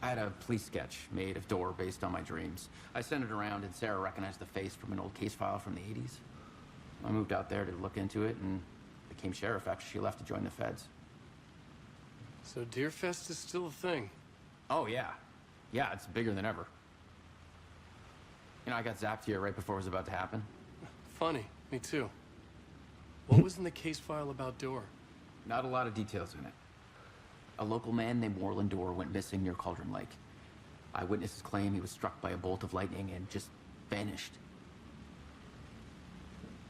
I had a police sketch made of Door based on my dreams. I sent it around and Sarah recognized the face from an old case file from the 80s. I moved out there to look into it and became sheriff after she left to join the feds. So Deerfest is still a thing? Oh, yeah. Yeah, it's bigger than ever. You know, I got zapped here right before it was about to happen. Funny, me too. What was in the case file about Door? Not a lot of details in it. A local man named Warland Door went missing near Cauldron Lake. Eyewitnesses claim he was struck by a bolt of lightning and just vanished.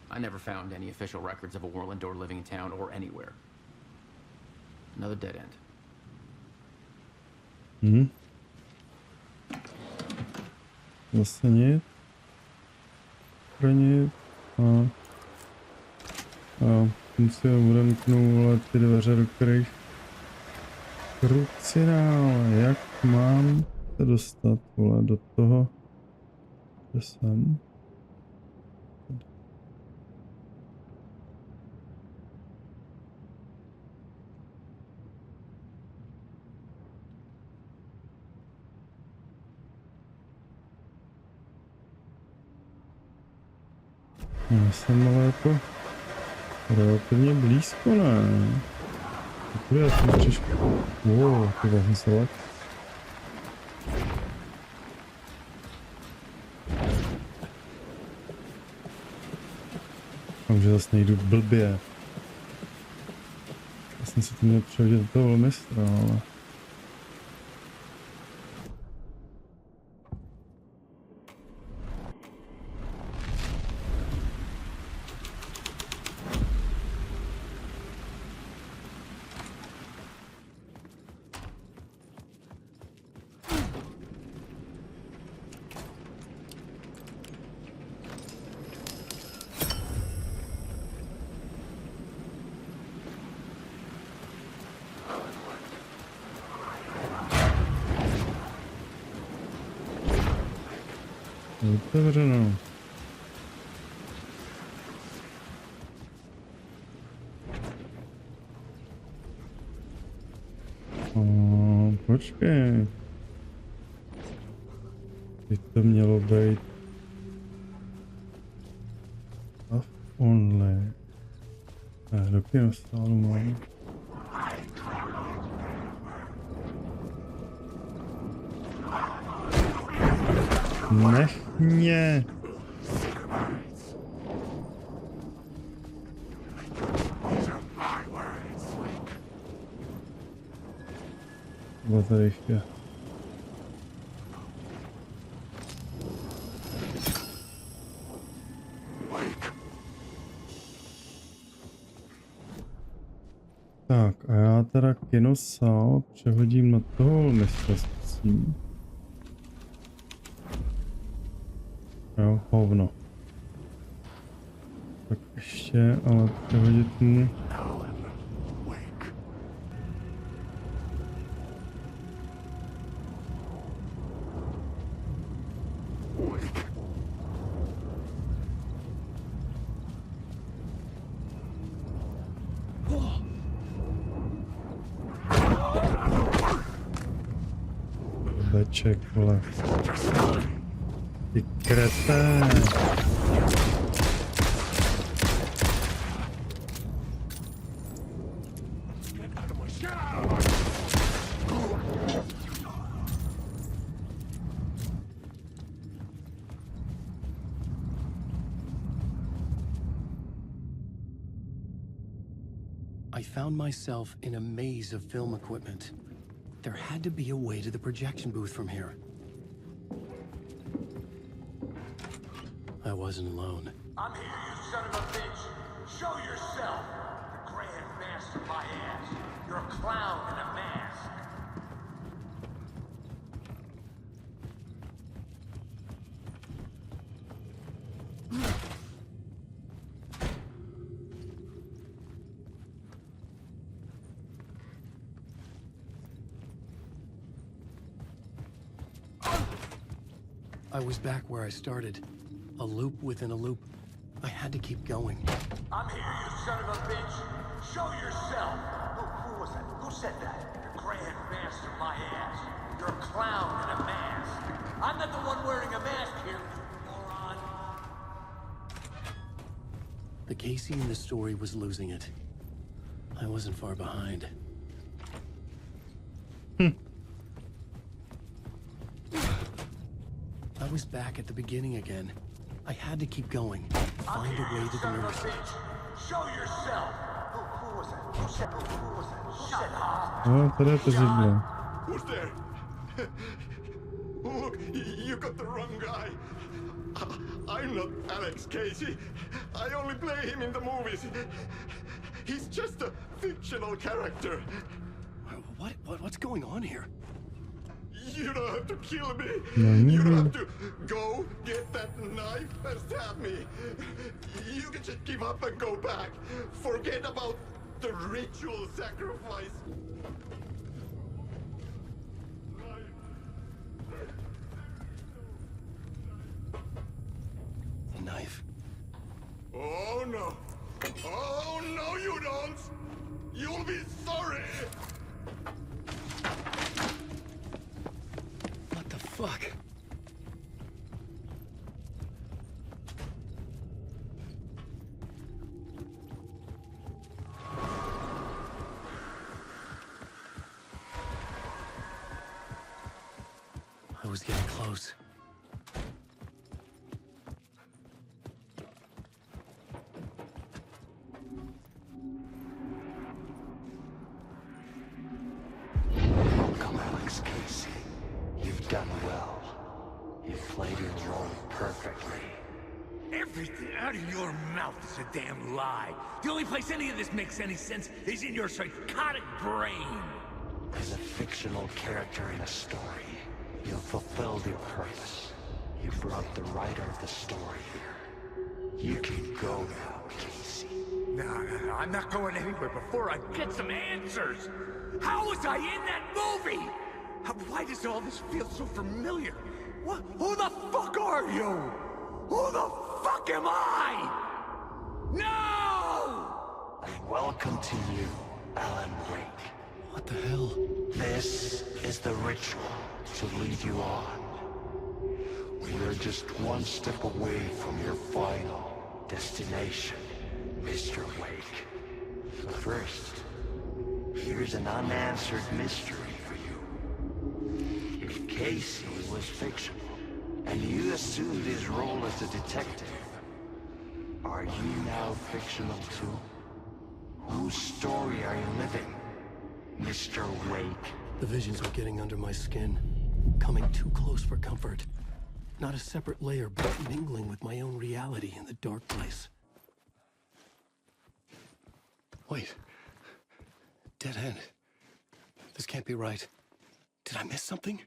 I never found any official records of a Warland Door living in town or anywhere. Another dead end. Zase nic. Nic. A tím si odemknu, ale ty dveře, do kterých krucinál, jak mám se dostat, vole, do toho, kde jsem. Já jsem ale jako relativně blízko, ne? Takhle já jsem přišel. Wow, ty vlastně se lek. Mám, že zase nejdu blbě. Já jsem si to měl přehodit do toho velmistra, ale... Otevřeno. Počkej. Teď to mělo být off only. Do kinostálu mám. Nech mě. Bylo tady ještě. Tak a já teda kinosál přehodím na toho mistra, zkusím. Jo, hovno. Tak ještě, ale přehodit mu. Beček, vole. Ty kreté. I found myself in a maze of film equipment. There had to be a way to the projection booth from here. I wasn't alone. I'm here, you son of a bitch. Show yourself. The Grand Master my ass. You're a clown in a mask. I was back where I started. A loop within a loop. I had to keep going. I'm here, you son of a bitch. Show yourself. Who was that? Who said that? The Grand Master my ass. You're a clown in a mask. I'm not the one wearing a mask here, you moron. The Casey in the story was losing it. I wasn't far behind. I was back at the beginning again. I had to keep going. Find a way to the nervous system. Show yourself. Who was that? Who said that? Who said that? No, tady je to židlo. Who's there? Look, you got the wrong guy. I'm not Alex Casey. I only play him in the movies. He's just a fictional character. What's going on here? You don't have to kill me. No. You don't have to go get that knife and stab me. You can just give up and go back. Forget about the ritual sacrifice. The knife. Oh no. Oh no, you don't. You'll be sorry. Fuck. I was getting close. Welcome, Alex Casey. You've done well. You've played your role perfectly. Everything out of your mouth is a damn lie. The only place any of this makes any sense is in your psychotic brain. As a fictional character in a story, you've fulfilled your purpose. You brought the writer of the story here. You can go now, Casey. No, I'm not going anywhere before I get some answers. How was I in that movie? Why does all this feel so familiar? What? Who the fuck are you? Who the fuck am I? No! And welcome to you, Alan Wake. What the hell? This is the ritual to lead you on. We're just one step away from your final destination, Mr. Wake. But first, here's an unanswered mystery for you. If Casey was fictional, and you assumed his role as a detective, are you now fictional too? Whose story are you living, Mr. Wake? The visions were getting under my skin, coming too close for comfort. Not a separate layer, but mingling with my own reality in the dark place. Wait. Dead end. This can't be right. Did I miss something?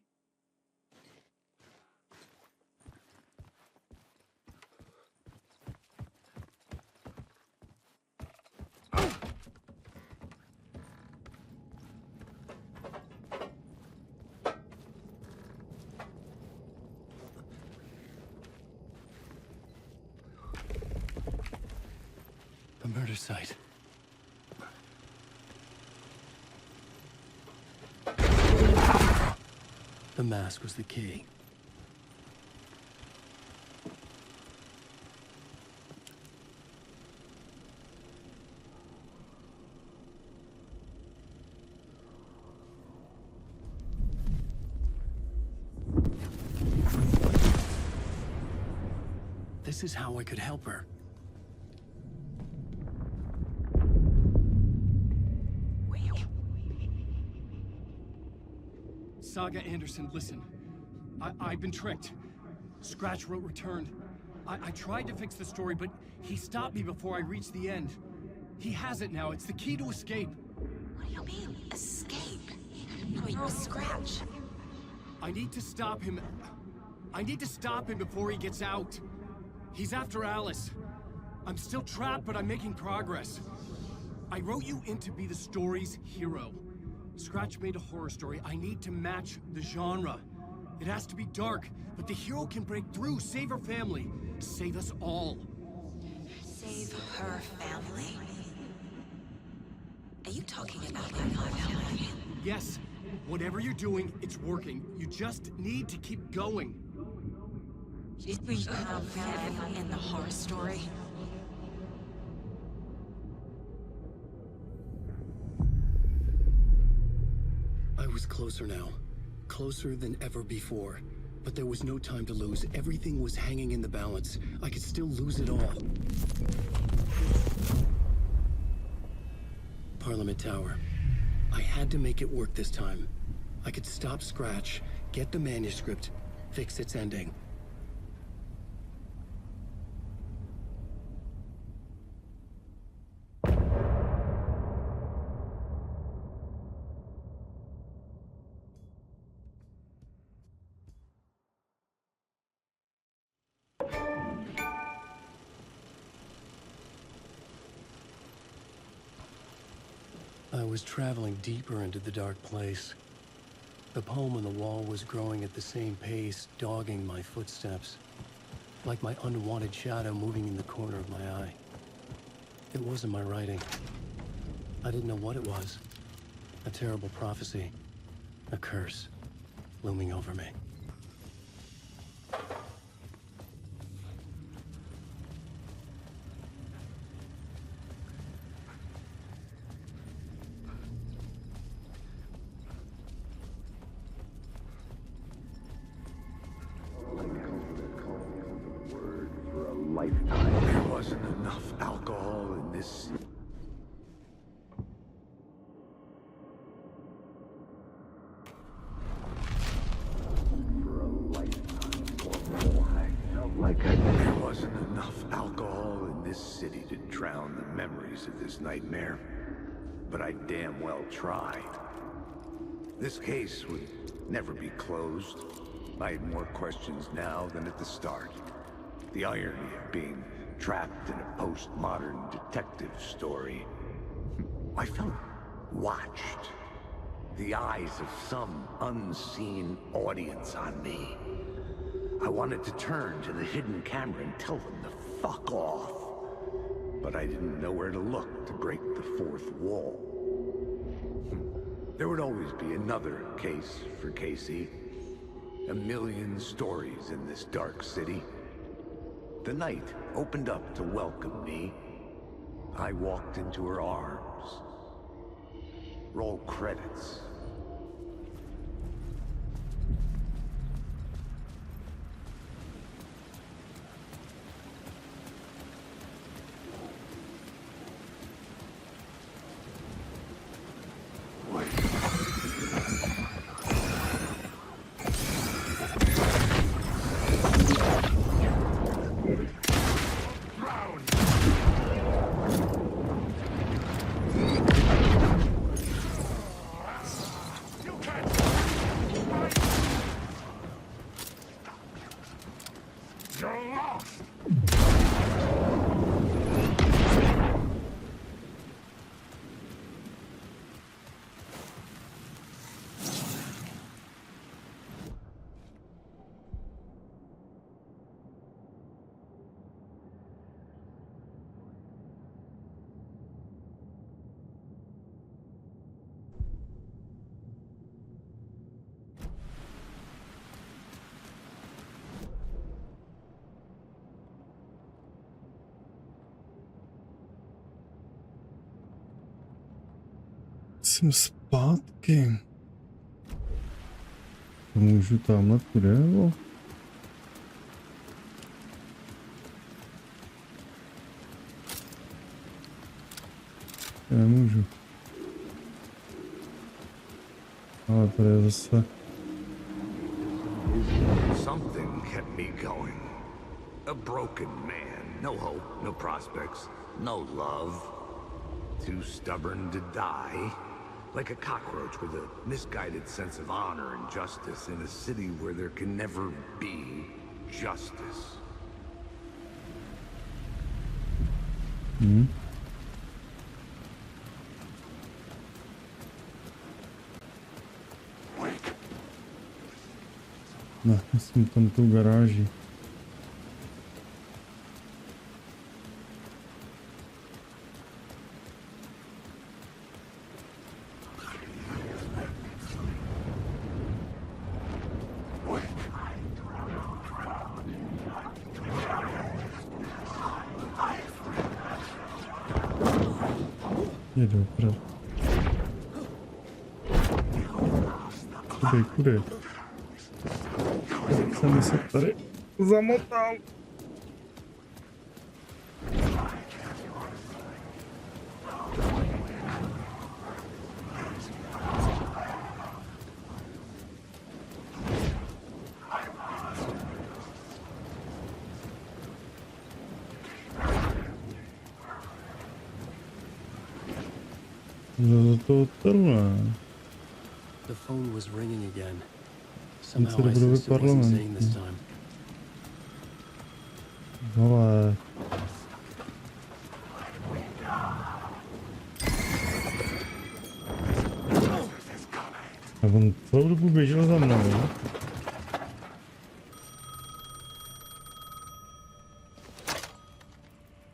murder site. The mask was the key. This is how I could help her. Saga Anderson, listen. I've been tricked. Scratch wrote returned. I tried to fix the story, but he stopped me before I reached the end. He has it now. It's the key to escape. What do you mean, escape? No, you're a Scratch. I need to stop him. I need to stop him before he gets out. He's after Alice. I'm still trapped, but I'm making progress. I wrote you in to be the story's hero. Scratch made a horror story. I need to match the genre. It has to be dark, but the hero can break through, save her family, save us all. Save her family? Are you talking about my family? Yes. Whatever you're doing, it's working. You just need to keep going. You become family in the horror story? I was closer now. Closer than ever before. But there was no time to lose. Everything was hanging in the balance. I could still lose it all. Parliament Tower. I had to make it work this time. I could stop Scratch, get the manuscript, fix its ending. I was traveling deeper into the dark place. The poem on the wall was growing at the same pace, dogging my footsteps, like my unwanted shadow moving in the corner of my eye. It wasn't my writing. I didn't know what it was. A terrible prophecy, a curse, looming over me. There wasn't enough alcohol in this. For a lifetime or more, I felt like there wasn't enough alcohol in this city to drown the memories of this nightmare. But I damn well tried. This case would never be closed. I had more questions now than at the start. The irony of being trapped in a postmodern detective story. I felt watched. The eyes of some unseen audience on me. I wanted to turn to the hidden camera and tell them to fuck off. But I didn't know where to look to break the fourth wall. There would always be another case for Casey. A million stories in this dark city. The night opened up to welcome me. I walked into her arms. Roll credits. Jsem zpátky. Můžu tamhle půjde, nebo? Nemůžu. Ale tady je zase... Something kept me going. A broken man. No hope, no prospects, no love. Too stubborn to die. Like a cockroach with a misguided sense of honor and justice in a city where there can never be justice. Ne, jsem tam tu garáži. Jedu, opravdu. Kudy? Jsem se tady zamotal. The phone was ringing again. Somehow I sensed it wasn't Zane this time. Ale... A on celou dobu běžel za mnou.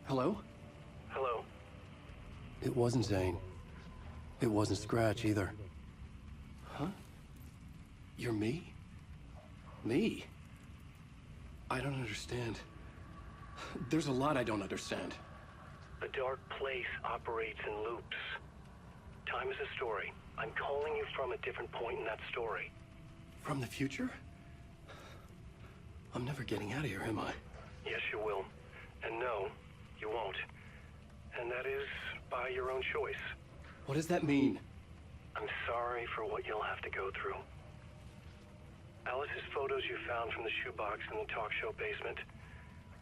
Hello? Hello. It wasn't Zane. It wasn't Scratch either. Huh? You're me? Me? I don't understand. There's a lot I don't understand. The dark place operates in loops. Time is a story. I'm calling you from a different point in that story. From the future? I'm never getting out of here, am I? Yes, you will. And no, you won't. And that is by your own choice. What does that mean? I'm sorry for what you'll have to go through. Alice's photos you found from the shoebox in the talk show basement.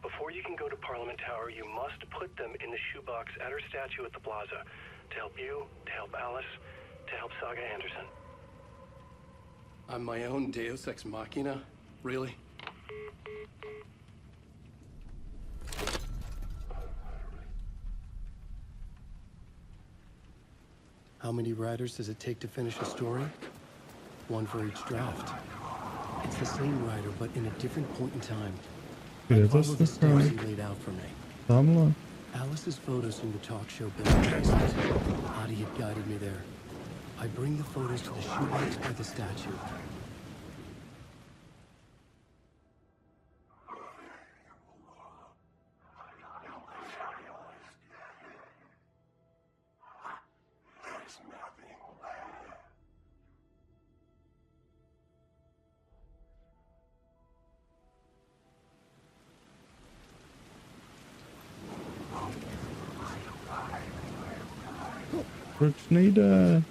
Before you can go to Parliament Tower, you must put them in the shoebox at her statue at the plaza. To help you, to help Alice, to help Saga Anderson. I'm my own Deus Ex Machina? Really? How many writers does it take to finish a story? One for each draft. It's the same writer, but in a different point in time. I follow the steps he laid out for me. Alice's photos from the talk show basement. Adi had guided me there. I bring the photos to the shoebox by the statue. Proč nejde?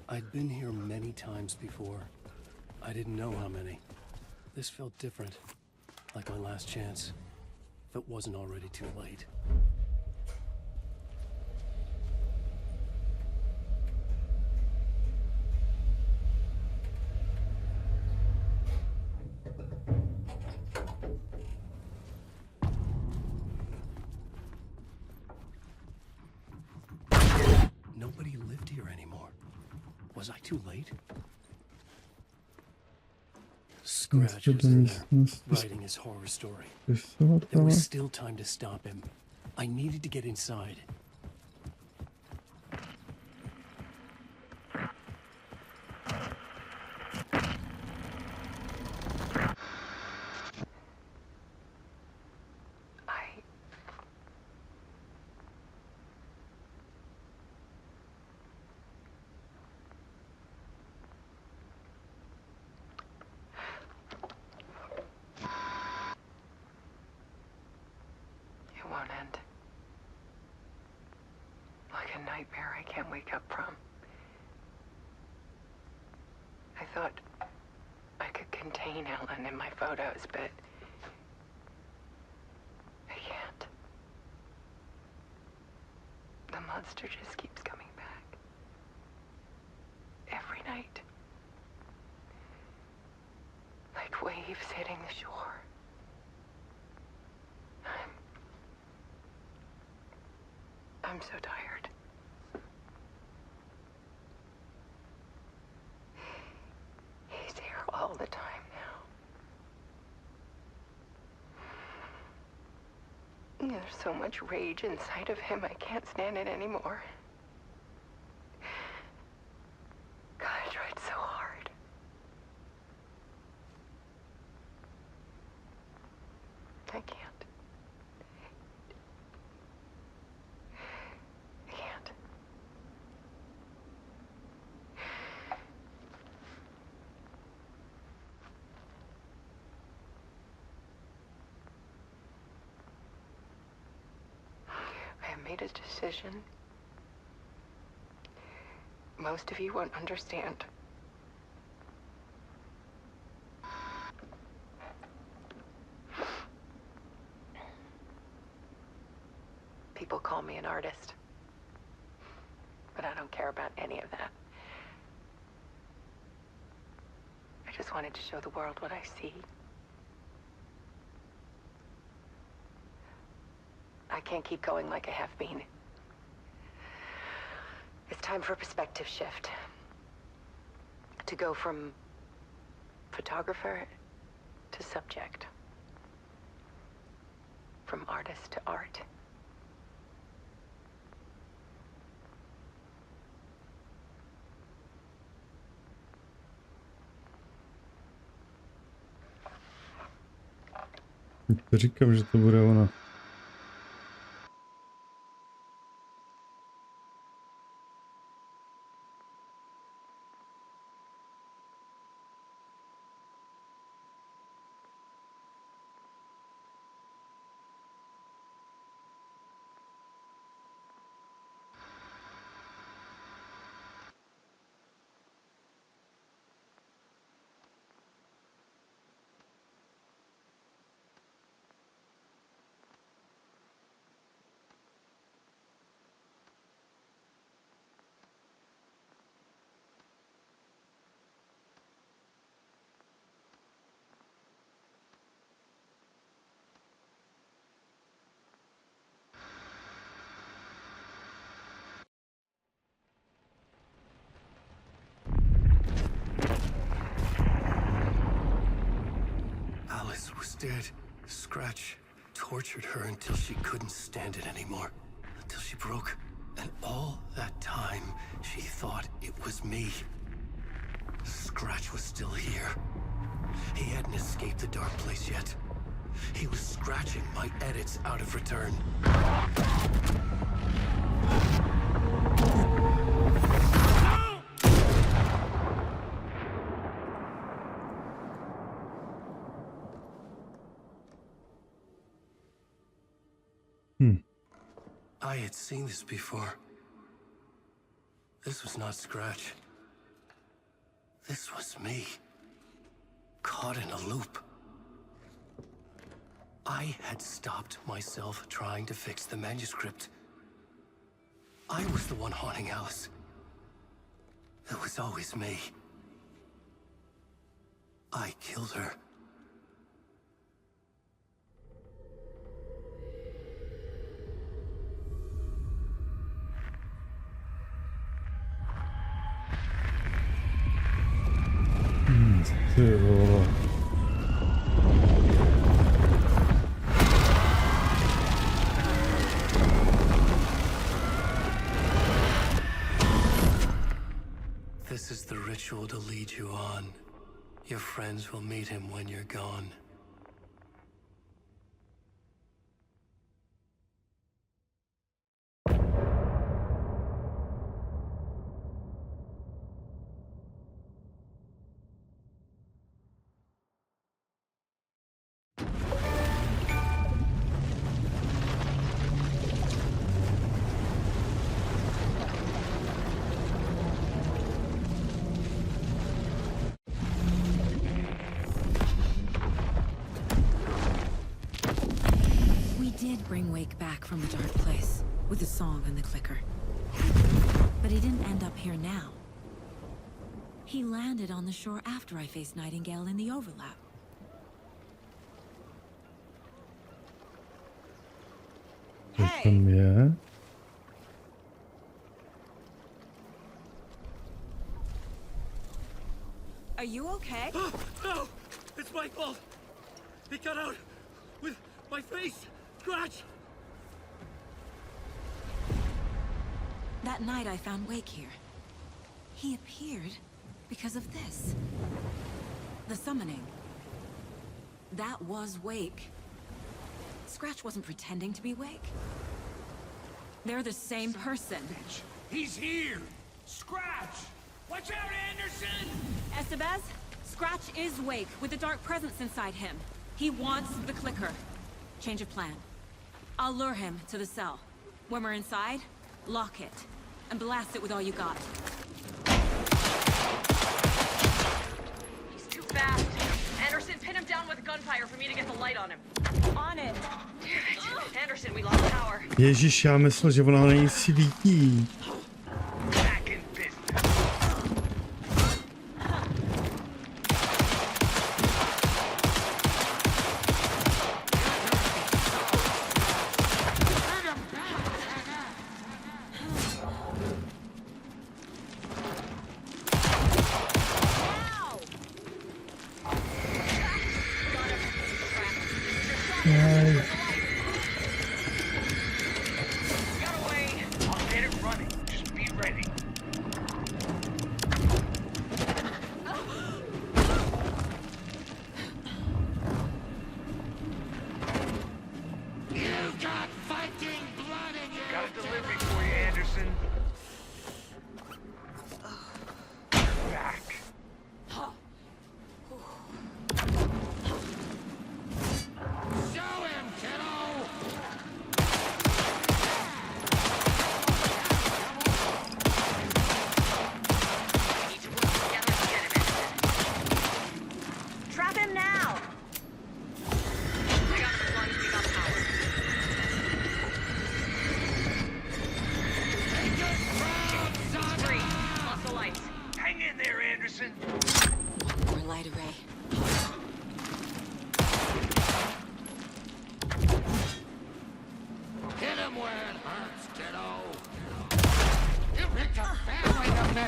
I'd been here many times before. I didn't know how many. This felt different, like my last chance, if it wasn't already too late. Nobody lived here anymore. Was I too late? Scratch was in there, writing his horror story. There was still time to stop him. I needed to get inside. end. Like a nightmare I can't wake up from. I thought I could contain Ellen in my photos, but I can't. The monster just keeps coming back. Every night. Like waves hitting the shore. I'm so tired. He's here all the time now. There's so much rage inside of him, I can't stand it anymore. God, I tried so hard. I can't. Made a decision. Most of you won't understand. People call me an artist, but I don't care about any of that. I just wanted to show the world what I see. I can't keep going like I have been. It's time for a perspective shift. To go from photographer to subject. From artist to art. Říkám, že to bude ona. Dead. Scratch tortured her until she couldn't stand it anymore. Until she broke. And all that time, she thought it was me. Scratch was still here. He hadn't escaped the dark place yet. He was scratching my edits out of return. I had seen this before. This was not Scratch. This was me. Caught in a loop. I had stopped myself trying to fix the manuscript. I was the one haunting Alice. It was always me. I killed her. This is the ritual to lead you on. Your friends will meet him when you're gone. bring Wake back from the dark place with the song and the clicker. But he didn't end up here now. He landed on the shore after I faced Nightingale in the overlap. Tam je. Are you okay? No! It's my fault! It got out with my face! Scratch! That night I found Wake here. He appeared because of this. The summoning. That was Wake. Scratch wasn't pretending to be Wake. They're the same person. He's here! Scratch! Watch out, Anderson! Estevez, Scratch is Wake with a dark presence inside him. He wants the clicker. Change of plan. I'll lure him to the cell. When we're inside, lock it. And blast it with all you got. He's too fast. Anderson, pin him down with gunfire for me to get the light on him. On it. Damn it. Anderson, we lost power. Ježíš, já myslel, že ona není svítí.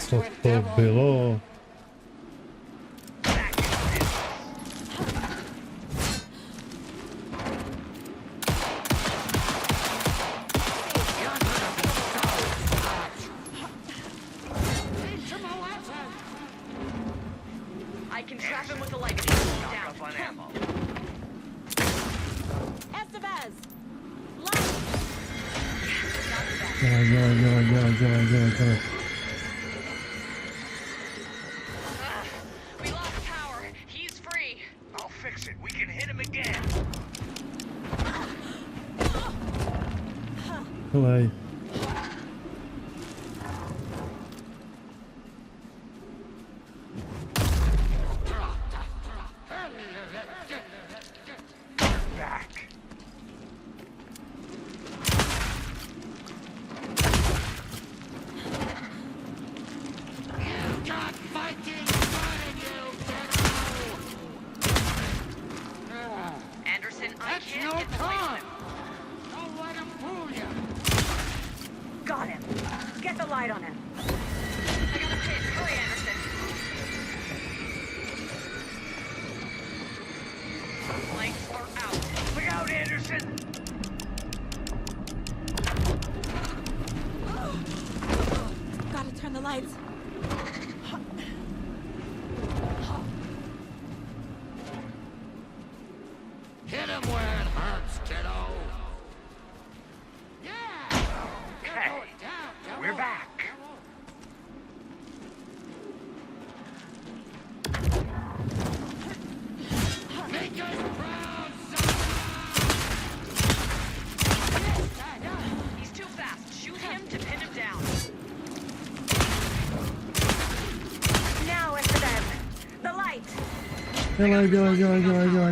Co to bylo? I can trap him with the light. Down. Up on ammo. Estevez! Dělej. We lost power. He's free. I'll fix it. We can hit him again. Dělej.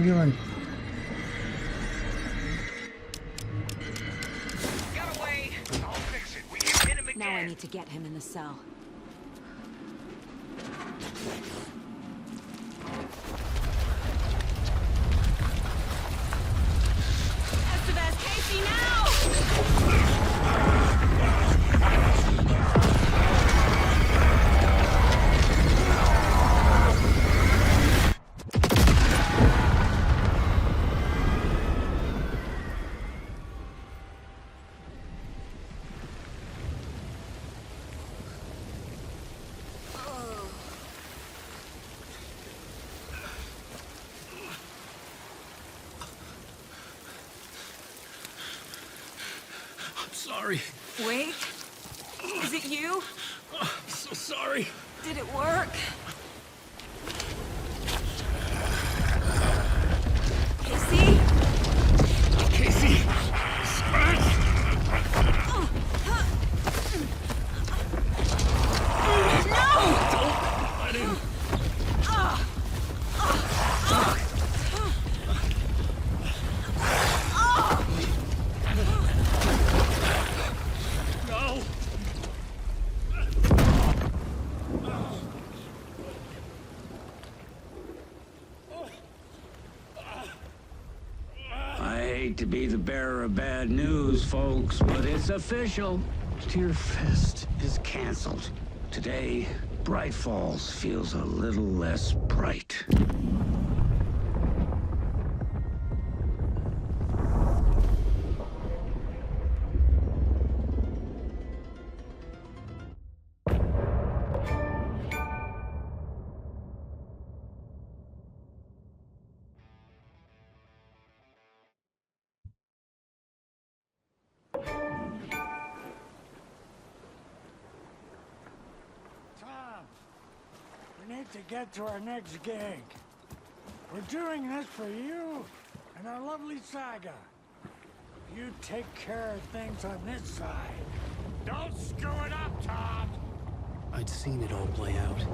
Dělej. Now I need to get him in the cell. Estevez, Casey, now! Sorry. Wait. Is it you? I'm so sorry. Did it work? Casey? Casey! Scratch! No! Don't let him. No! I hate to be the bearer of bad news, folks, but it's official. Tear Fest is canceled. Today, Bright Falls feels a little less bright. We need to get to our next gig. We're doing this for you and our lovely saga. You take care of things on this side. Don't screw it up, Tom! I'd seen it all play out.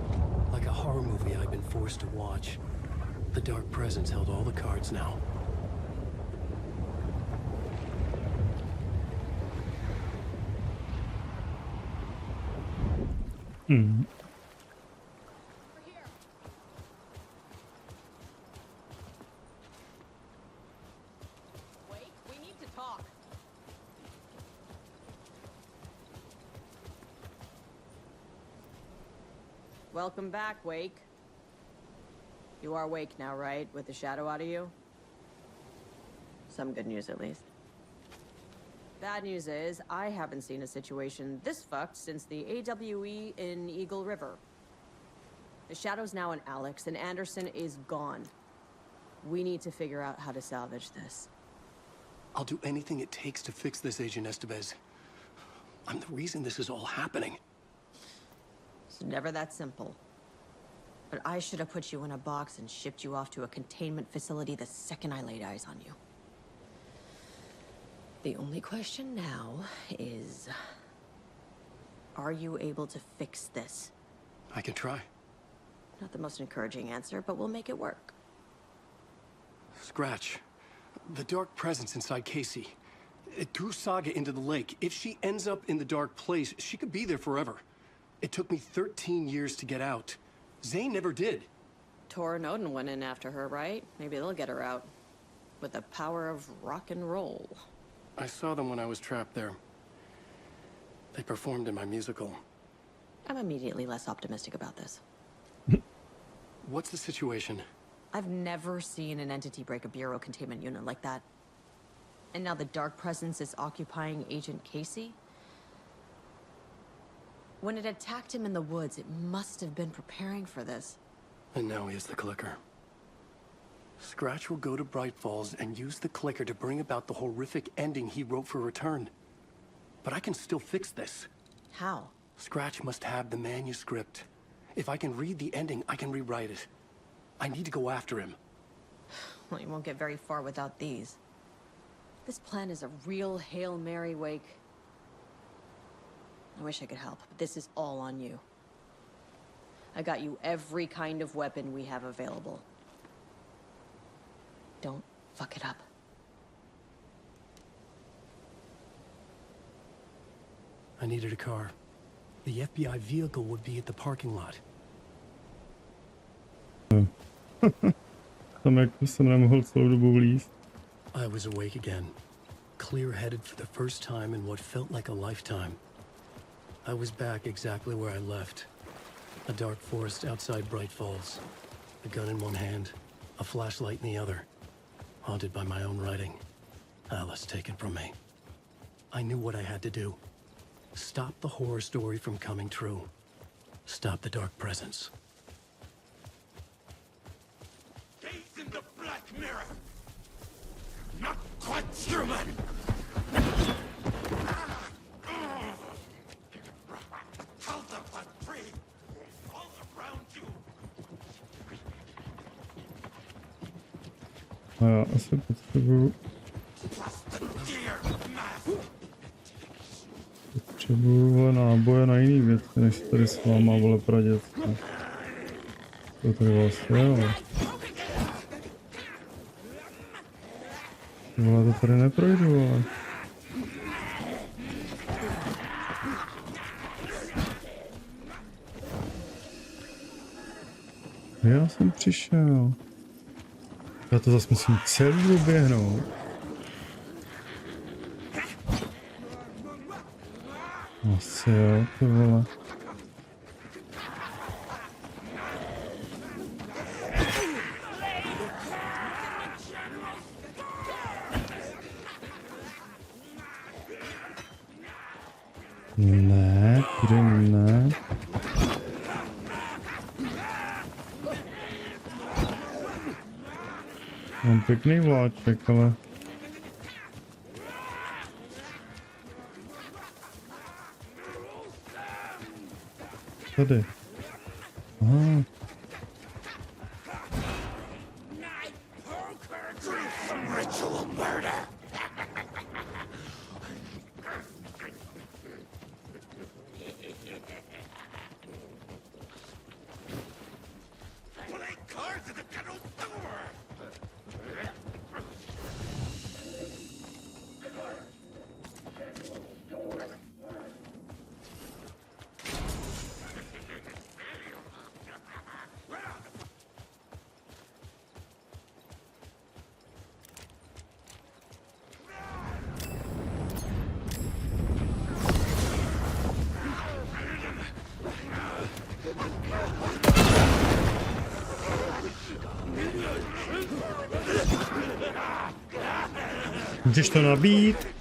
Like a horror movie I'd been forced to watch. The Dark Presence held all the cards now. Wait, we need to talk. Welcome back, Wake. You are Wake now, right? With the shadow out of you? Some good news, at least. Bad news is, I haven't seen a situation this fucked since the AWE in Eagle River. The shadow's now in Alex, and Anderson is gone. We need to figure out how to salvage this. I'll do anything it takes to fix this, Agent Estevez. I'm the reason this is all happening. It's never that simple. But I should have put you in a box and shipped you off to a containment facility the second I laid eyes on you. The only question now is... are you able to fix this? I can try. Not the most encouraging answer, but we'll make it work. Scratch. The Dark Presence inside Casey. It threw Saga into the lake. If she ends up in the Dark Place, she could be there forever. It took me 13 years to get out. Zane never did. Tor and Odin went in after her, right? Maybe they'll get her out. With the power of rock and roll. I saw them when I was trapped there. They performed in my musical. I'm immediately less optimistic about this. What's the situation? I've never seen an entity break a bureau containment unit like that. And now the Dark Presence is occupying Agent Casey? When it attacked him in the woods, it must have been preparing for this. And now he has the clicker. Scratch will go to Bright Falls and use the clicker to bring about the horrific ending he wrote for Return. But I can still fix this. How? Scratch must have the manuscript. If I can read the ending, I can rewrite it. I need to go after him. Well, you won't get very far without these. This plan is a real Hail Mary, Wake. I wish I could help, but this is all on you. I got you every kind of weapon we have available. Don't fuck it up. I needed a car. the FBI vehicle would be at the parking lot. Tam jako jsem nemohl celou dobu vlízt. I was awake again, clear-headed for the first time in what felt like a lifetime. I was back exactly where I left. A dark forest outside Bright Falls. A gun in one hand, a flashlight in the other. Haunted by my own writing. Alice taken from me. I knew what I had to do. Stop the horror story from coming true. Stop the dark presence. Gaze in the black mirror. Not quite human. Tell them what free. All around you. A já asi potřebuju náboje na jiný věci, než se tady s váma, vole, praděcka. To tady vlastně je, ale... Vole, to tady neprojdu, ale... Já jsem přišel. Já to zase musím celý oběhnout. Asi jo, to vole. Ne, tady ne. Mám pěkný vláček, ale... Tady. Aha. Ritual murder. Play cards at the general store. Můžeš to nabít?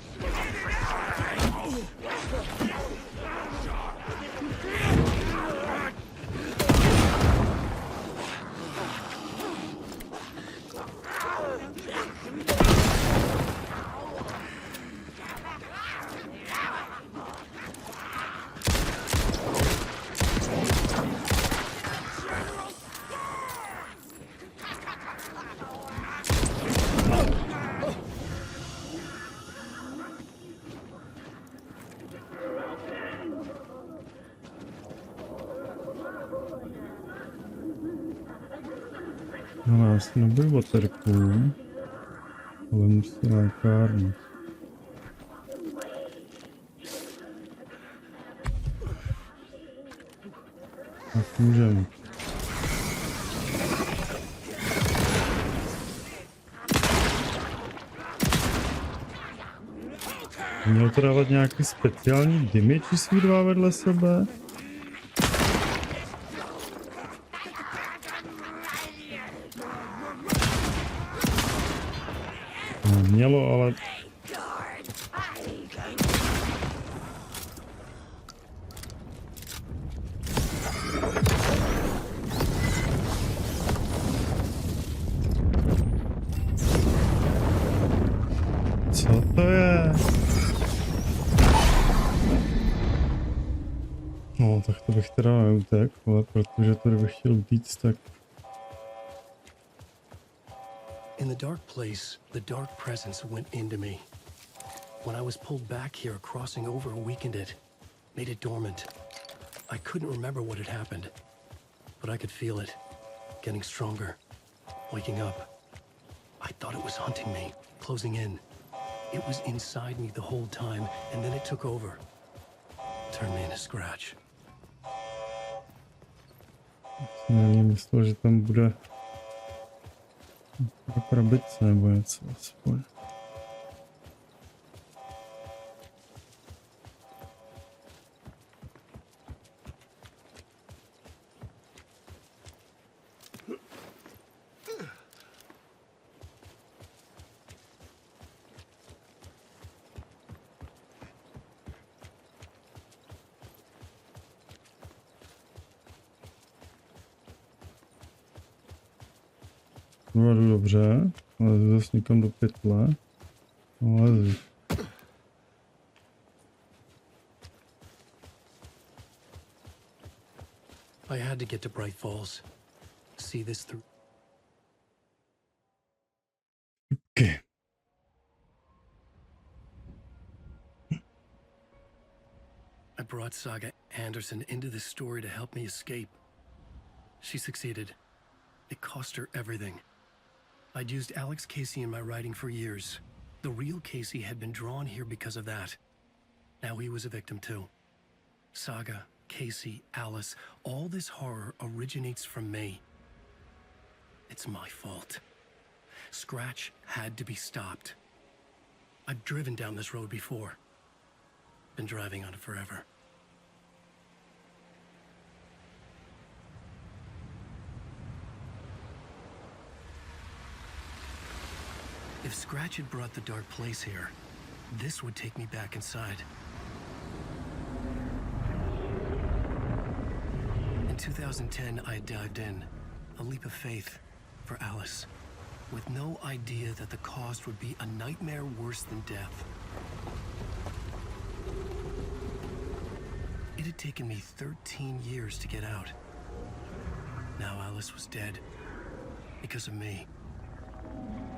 No, já si nebudu baterku, ale musím lékárnu. Tak můžeme. Měl to dávat nějaký speciální dymy, či jsou dva vedle sebe? Mělo, ale... Co to je? No, tak to bych teda neutekl, ale protože to bych chtěl utíct, tak... In the dark place, the dark presence went into me. When I was pulled back here, crossing over weakened it, made it dormant. I couldn't remember what had happened, but I could feel it, getting stronger, waking up. I thought it was hunting me, closing in. It was inside me the whole time, and then it took over. Turned me into Scratch. Nevím, myslel, že tam bude krabice nebo něco aspoň. No, jdu dobře, ale zase někam do pytle. No, lezi. I had to get to Bright Falls. See this through. Okay. I brought Saga Anderson into this story to help me escape. She succeeded. It cost her everything. I'd used Alex Casey in my writing for years. The real Casey had been drawn here because of that. Now he was a victim too. Saga, Casey, Alice, all this horror originates from me. It's my fault. Scratch had to be stopped. I've driven down this road before. Been driving on it forever. If Scratch had brought the dark place here, this would take me back inside. In 2010, I had dived in, a leap of faith for Alice, with no idea that the cost would be a nightmare worse than death. It had taken me 13 years to get out. Now Alice was dead, because of me.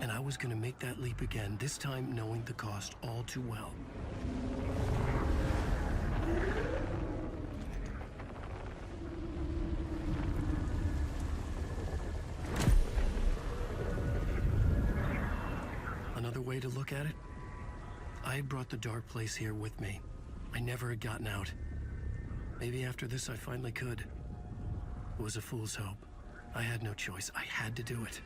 And I was gonna make that leap again, this time knowing the cost all too well. Another way to look at it? I had brought the dark place here with me. I never had gotten out. Maybe after this I finally could. It was a fool's hope. I had no choice. I had to do it.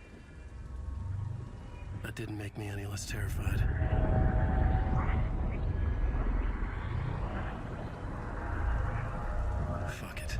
That didn't make me any less terrified. Fuck it.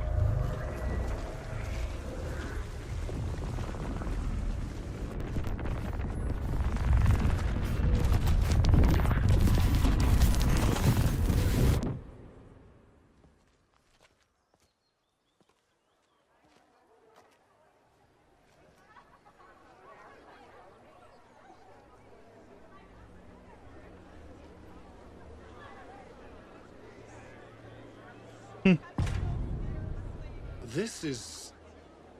This is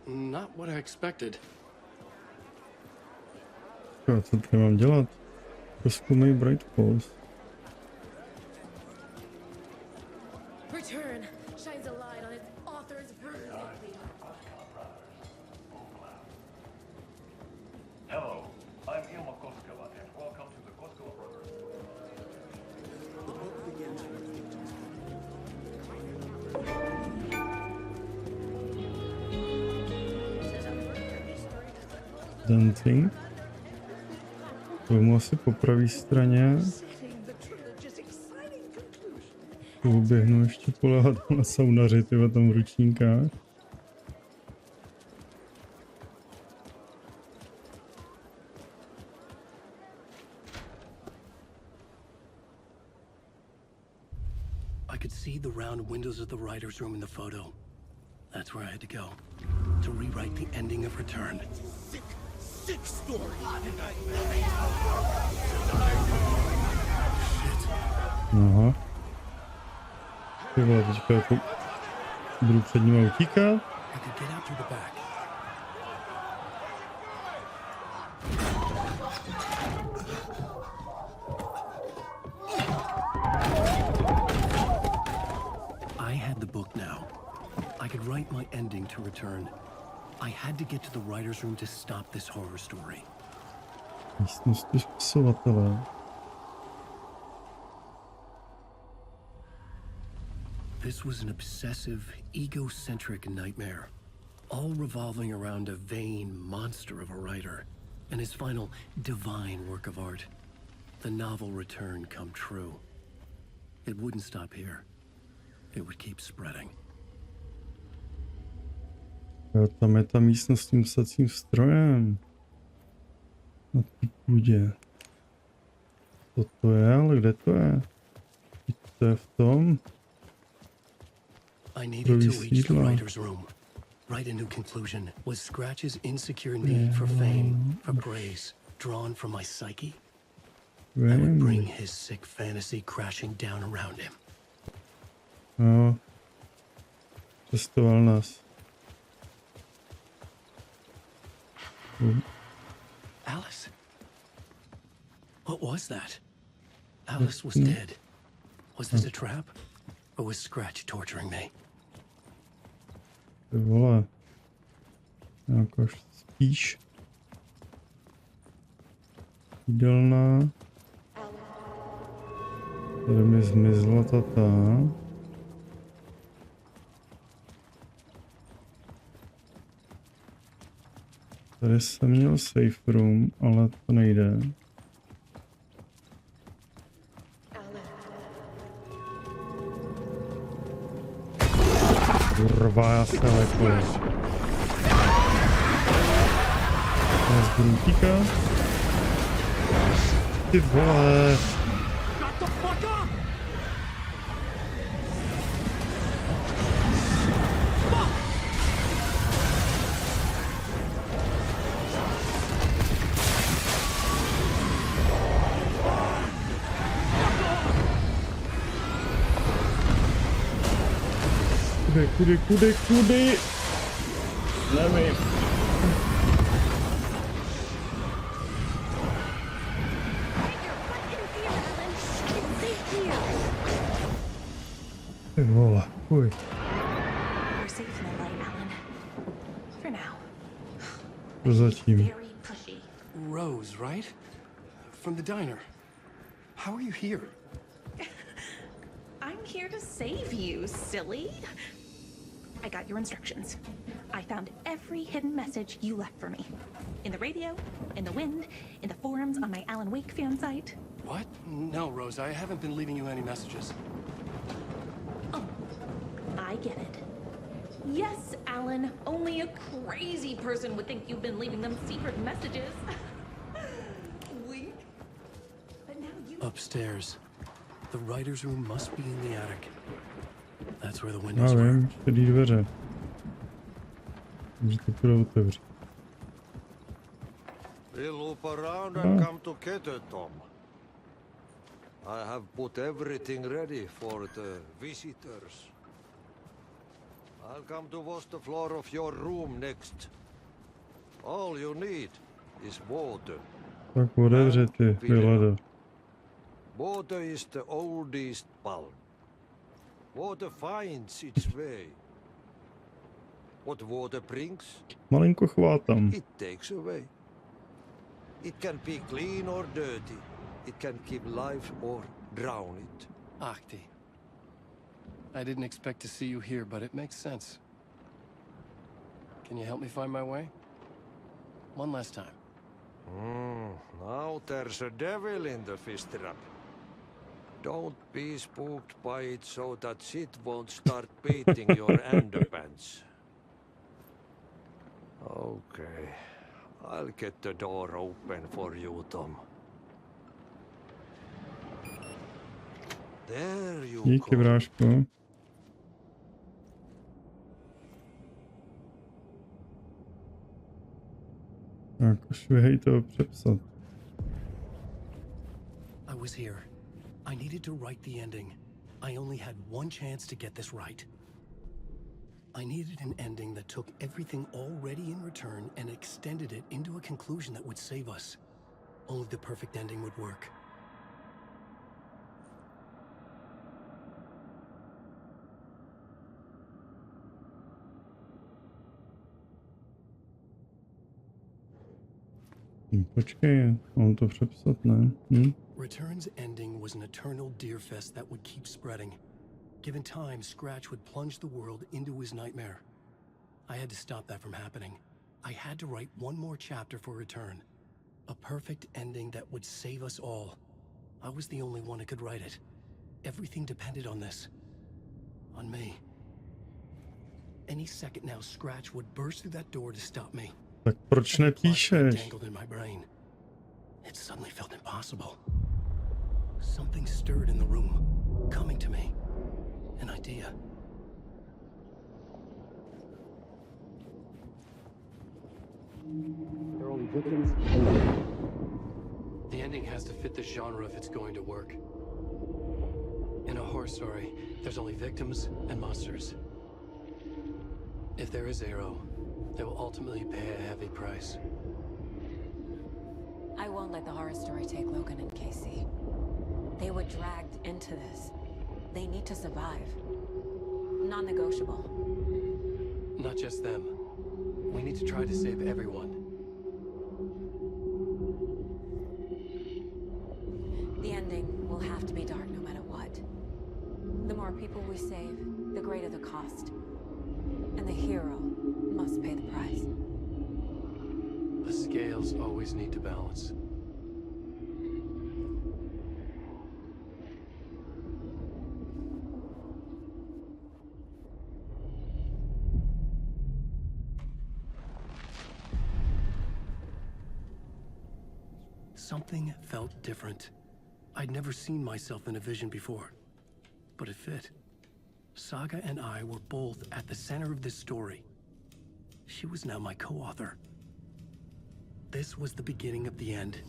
not what I expected. Co tady mám dělat? Prozkoumej Bright Falls. Return shines a light on its author's verdict. Hello, I'm Ilma Koskela, and welcome to the Koskela Brothers. The book begins with Dancing. Tomu asi po pravé straně. Uběhnu ještě polehat na saunaři, tyhle tam v ručníkách. I could see the round windows of the writer's room in the photo. That's where I had to go, to rewrite the ending of Return. Sick story. Aha. Ty vole, teďka jako budu před nimi utíkat. I could get out through the back. I had the book now. I could write my ending to Return. I had to get to the writer's room to stop this horror story. Místnosti spisovatele. This was an obsessive, egocentric nightmare. all revolving around a vain monster of a writer and his final divine work of art, the novel return come true. It wouldn't stop here. It would keep spreading. Jo, tam je ta místnost s tím psacím strojem. Na té půdě. Co to je, ale kde to je? To je v tom? I needed to reach the writer's room. Write a new conclusion. Was Scratch's insecure need for fame, for praise, drawn from my psyche? I would bring his sick fantasy crashing down around him. Jo. Testoval nás. Alice? What was that? Alice was dead. Was this a trap? Or was Scratch torturing me? Ty vole. Jakož spíš. Jídelná. Tady mi zmizla tata. Tady jsem měl safe room, ale to nejde. Kurva, já se lekuji. Z brůtíka. Ty vole. Kudy? Nevím. Ty vole, uj. Prozatím. Rose, right? From the diner. How are you here? I'm here to save you, silly. I got your instructions. I found every hidden message you left for me. In the radio, in the wind, in the forums on my Alan Wake fan site. What? No, Rose, I haven't been leaving you any messages. Oh, I get it. Yes, Alan, only a crazy person would think you've been leaving them secret messages. Wink. But now you... Upstairs. The writer's room must be in the attic. That's where the windows Já were. vím, čtyři dveře. Může to půjde otevřít. We'll loop around and come together, Tom. I have put everything ready for the visitors. I'll come to wash the floor of your room next. All you need is water. Tak otevři ty, vyleda. Water is the oldest bulb. Water finds its way. What water brings, Malinko chvátám. it takes away. It can be clean or dirty. It can give life or drown it. Ahti. I didn't expect to see you here, but it makes sense. Can you help me find my way? One last time. Now there's a devil in the fish trap. Don't be spooked by it so that shit won't start beating your underpants. Okay. I'll get the door open for you, Tom. There you Díky, go. bráško. Tak, švihej to přepsat. I was here. I needed to write the ending. I only had one chance to get this right. I needed an ending that took everything already in return and extended it into a conclusion that would save us. Only the perfect ending would work. Počkej, mám to přepsat, ne? Return's ending was an eternal deerfest that would keep spreading. Given time, Scratch would plunge the world into his nightmare. I had to stop that from happening. I had to write one more chapter for return. A perfect ending that would save us all. I was the only one who could write it. Everything depended on this. On me. Any second now, Scratch would burst through that door to stop me. Tak proč nepíšeš? Tangled in my brain. It suddenly felt impossible. Something stirred in the room, coming to me. An idea. They're only victims. The ending has to fit the genre if it's going to work. In a horror story, there's only victims and monsters. If there is Arrow, they will ultimately pay a heavy price. I won't let the horror story take Logan and Casey. They were dragged into this. They need to survive. Non-negotiable. Not just them. We need to try to save everyone. The ending will have to be dark no matter what. The more people we save, the greater the cost. And the hero must pay the price. The scales always need to balance. Something felt different. I'd never seen myself in a vision before, but it fit. Saga and I were both at the center of this story. She was now my co-author. This was the beginning of the end.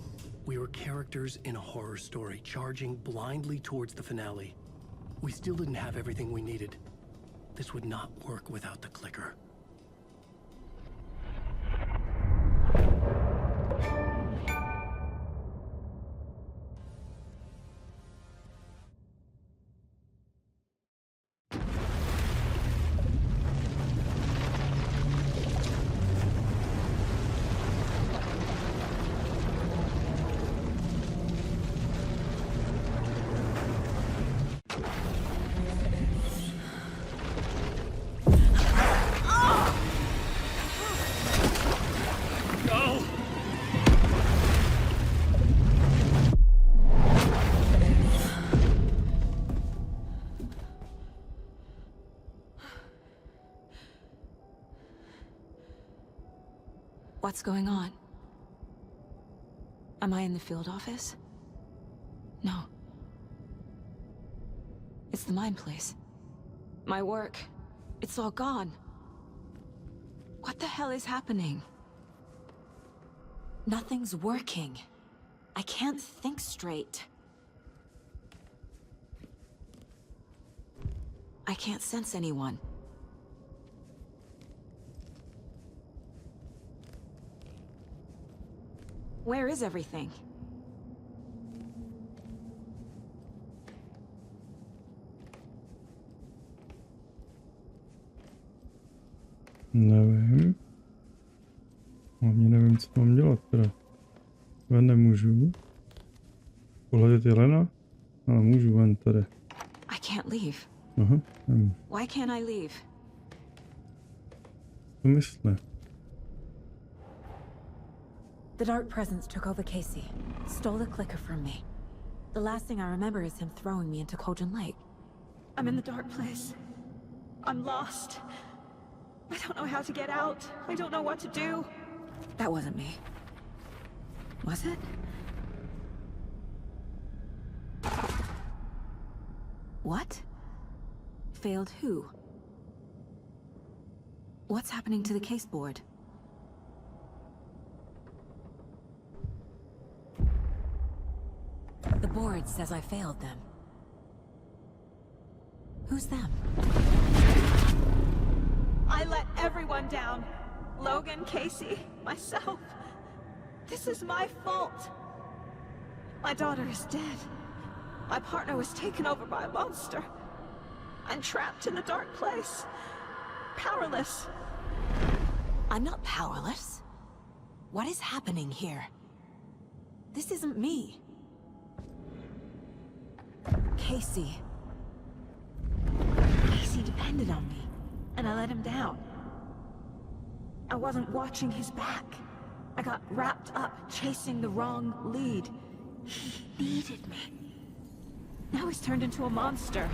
We were characters in a horror story, charging blindly towards the finale. We still didn't have everything we needed. This would not work without the clicker. What's going on? Am I in the field office? No. It's the mine place. My work. It's all gone. What the hell is happening? Nothing's working. I can't think straight. I can't sense anyone. Where is everything? Nevím. Hlavně nevím, co mám dělat teda. Ven nemůžu. Pohledět Jelena? Ale můžu ven tady. I can't leave. Aha. Why can't I leave? Co myslí? The dark presence took over Casey, stole the clicker from me. The last thing I remember is him throwing me into Cauldron Lake. I'm in the dark place. I'm lost. I don't know how to get out. I don't know what to do. That wasn't me. Was it? What? Failed who? What's happening to the case board? The board says I failed them. Who's them? I let everyone down. Logan, Casey, myself. This is my fault. My daughter is dead. My partner was taken over by a monster. I'm trapped in the dark place. Powerless. I'm not powerless. What is happening here? This isn't me. Casey. Casey depended on me, and I let him down. I wasn't watching his back. I got wrapped up chasing the wrong lead. He needed me. Now he's turned into a monster.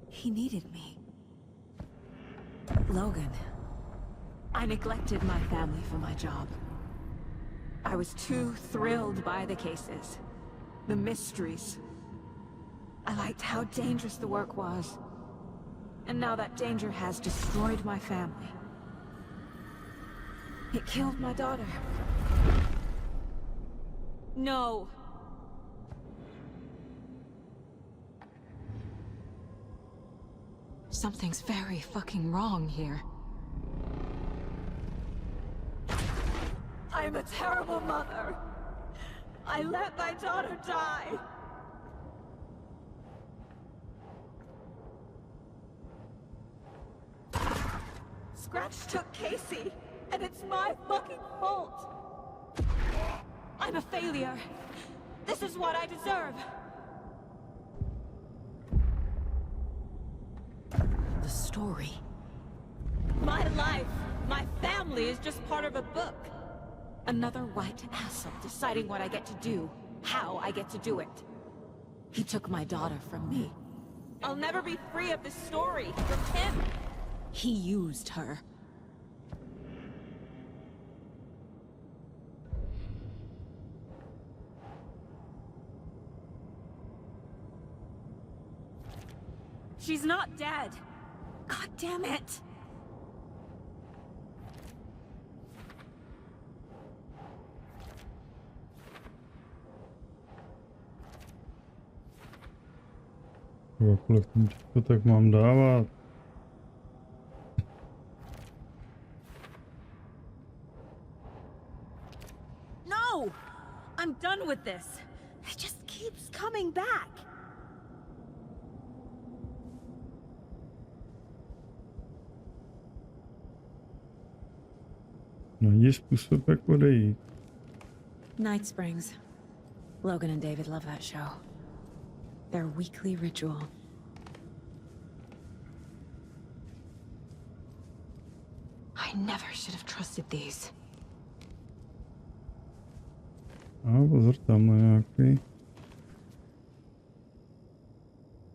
He needed me. Logan. I neglected my family for my job. I was too thrilled by the cases, the mysteries. I liked how dangerous the work was. And now that danger has destroyed my family. It killed my daughter. No. Something's very fucking wrong here. I'm a terrible mother. I let my daughter die. Scratch took Casey, and it's my fucking fault. I'm a failure. This is what I deserve. The story. My life, my family is just part of a book. Another white asshole deciding what I get to do, how I get to do it. He took my daughter from me. I'll never be free of this story from him. He used her. She's not dead. God damn it. Kolik to tak mám dávat? No! I'm done with this. It just keeps coming back. Najdi způsob, jak odejít. Night Springs. Logan and David love that show. Their weekly ritual. I never should have trusted these. Pozor, tam nějaký.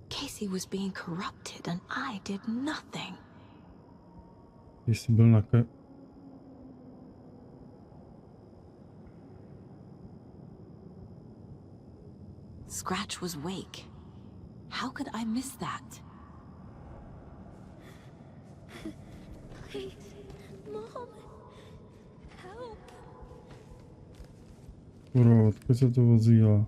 Casey was being corrupted and I did nothing. Když jsi byl na Scratch was Wake. How could I miss that? Please, Mom, help. Kurva, odkud se to vozíla?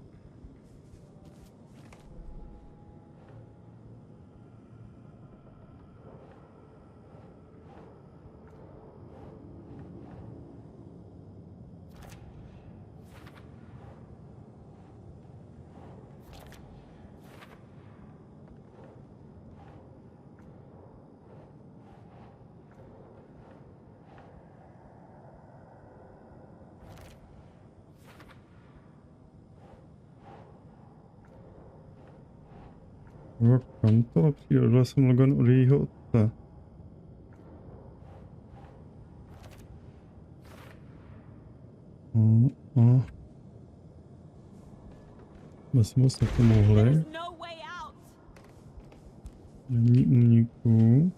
Kam to přijde? Odvedl jsem Logan od jejího otce. My jsme moc nepomohli. Není úniků.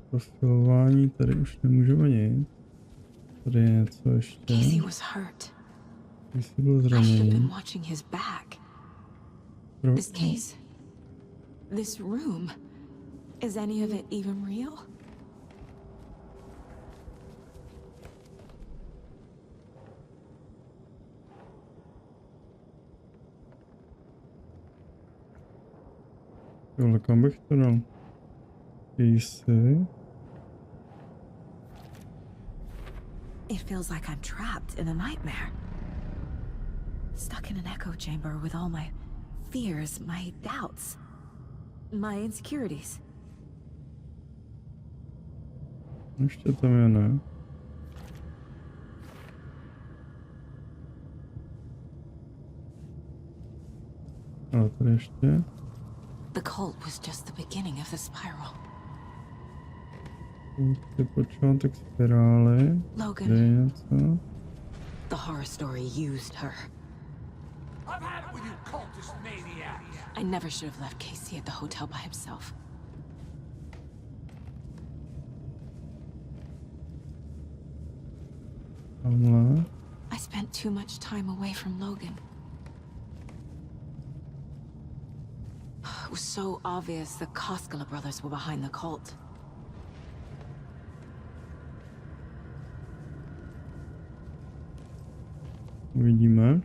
Profilování, tady už nemůžeme nic. Tady je něco ještě. Casey byl zraněný. This case, this room, is any of it even real? Jo, kam bych to dal? Casey. It feels like I'm trapped in a nightmare. Stuck in an echo chamber with all my fears, my doubts, my insecurities. Ještě tam je, ne? A tady ještě. The cult was just the beginning of the spiral. je počátek spirály. Logan. Kde je něco? The horror story used her. I've had it with you cultist maniacs. I never should have left Casey at the hotel by himself. Tamhle. I spent too much time away from Logan. It was so obvious the Caseyho brothers were behind the cult. Uvidíme.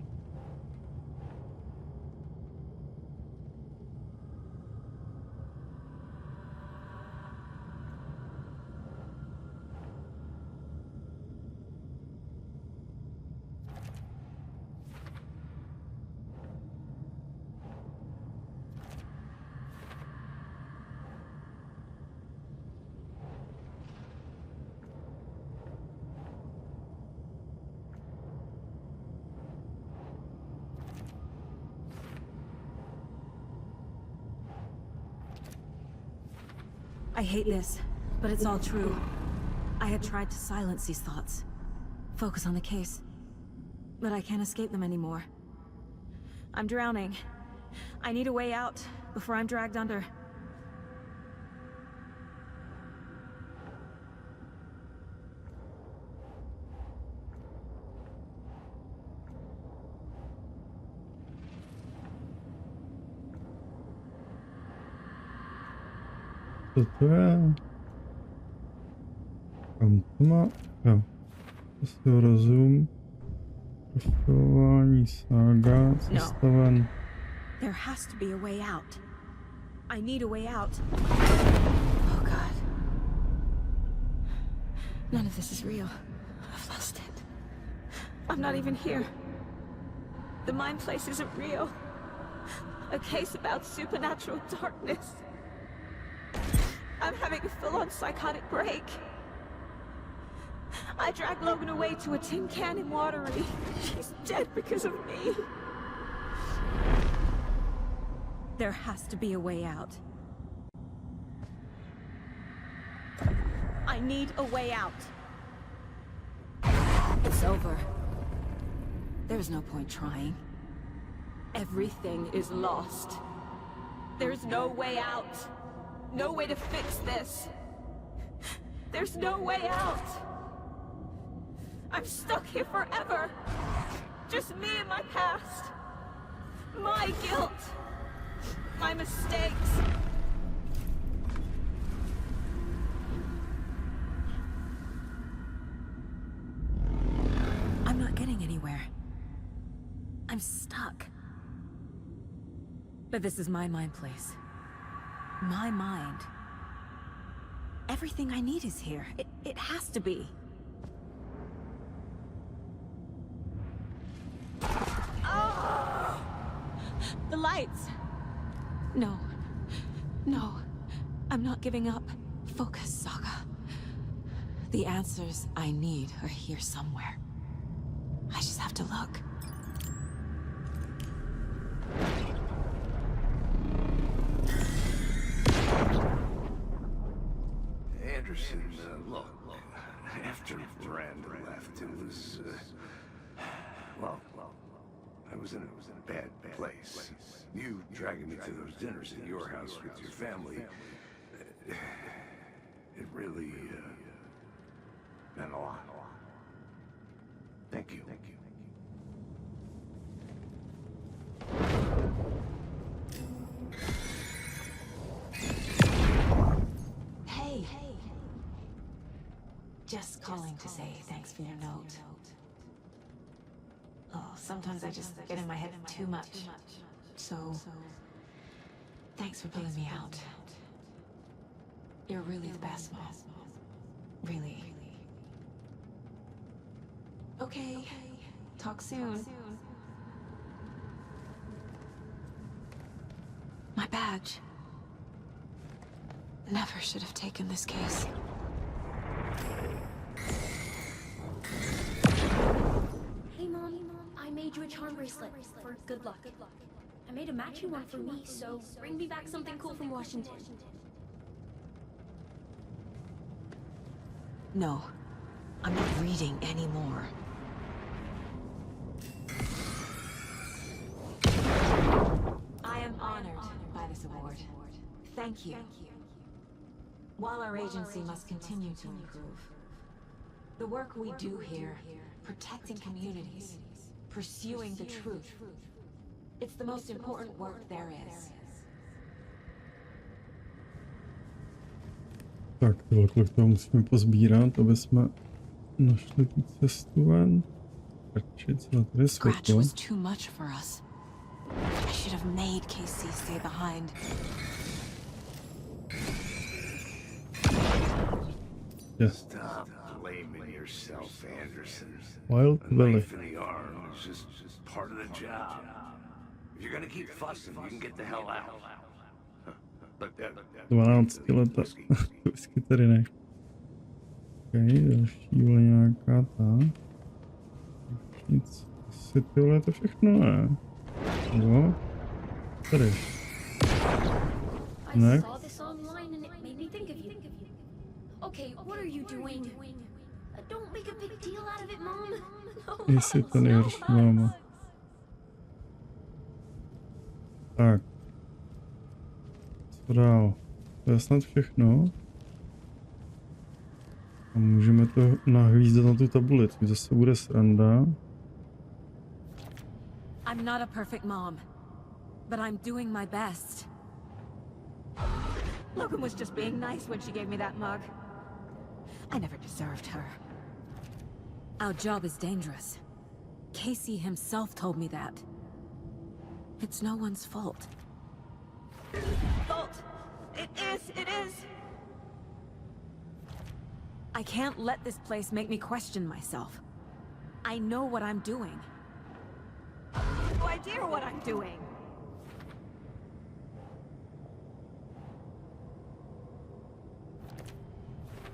I hate this, but it's all true. I had tried to silence these thoughts, focus on the case, but I can't escape them anymore. I'm drowning. I need a way out before I'm dragged under. Co to je? Kam to má? Jo. Prostě rozum. Profilování sága. Zastaven. There has to be a way out. I need a way out. Oh God. None of this is real. I've lost it. I'm not even here. The mind place isn't real. A case about supernatural darkness. I'm having a full-on psychotic break. I dragged Logan away to a tin can in Watery. She's dead because of me. There has to be a way out. I need a way out. It's over. There's no point trying. Everything is lost. There's no way out. No way to fix this. There's no way out. I'm stuck here forever. Just me and my past. My guilt. My mistakes. I'm not getting anywhere. I'm stuck. But this is my mind place. My mind. Everything I need is here. It has to be. Oh! The lights! No. No. I'm not giving up. Focus, Saga. The answers I need are here somewhere. I just have to look. Anderson, look, after Miranda left, it was, well, I was in a bad place. You dragging me to those dinners at your house with your family, it really, meant a lot. Thank you. Hey. Just calling to say thanks for your note. Oh, sometimes I just get in my head too much. So, thanks for pulling me out. You're really the best, Mom. Really. Okay. Talk soon. My badge. Never should have taken this case. Hey, Mom. I made you a charm bracelet for good luck. I made a matching one for me, so bring me back something cool from Washington. No, I'm not reading anymore. I am honored by this award. Thank you. While our agency must continue to improve, the work we do here, protecting communities, pursuing the truth, it's the most important work there is. Tak, kolik toho musíme pozbírat, aby jsme našli tu cestu ven. Tady Scratch was too much for us. I should have made Casey stay behind. Yes. Stop blaming yourself, Anderson. Wild Lily. Life in the arm is just part of the job. If you're gonna keep fussing, you can get the hell out. 12 leta. Whisky tady ne. Okay, další byla nějaká ta. Nic. Asi tyhle je to všechno, ne? Jo. Tady. Ne. Jestli to nejhorší, máma. Tak. Co dál? To je snad všechno. A můžeme to nahvízdat na tu tabuli, což zase bude sranda. I'm not a perfect mom, but I'm doing my best. Logan was just being nice when she gave me that mug. I never deserved her. Our job is dangerous. Casey himself told me that. It's no one's fault. Fault! It is! I can't let this place make me question myself. I know what I'm doing. No idea what I'm doing.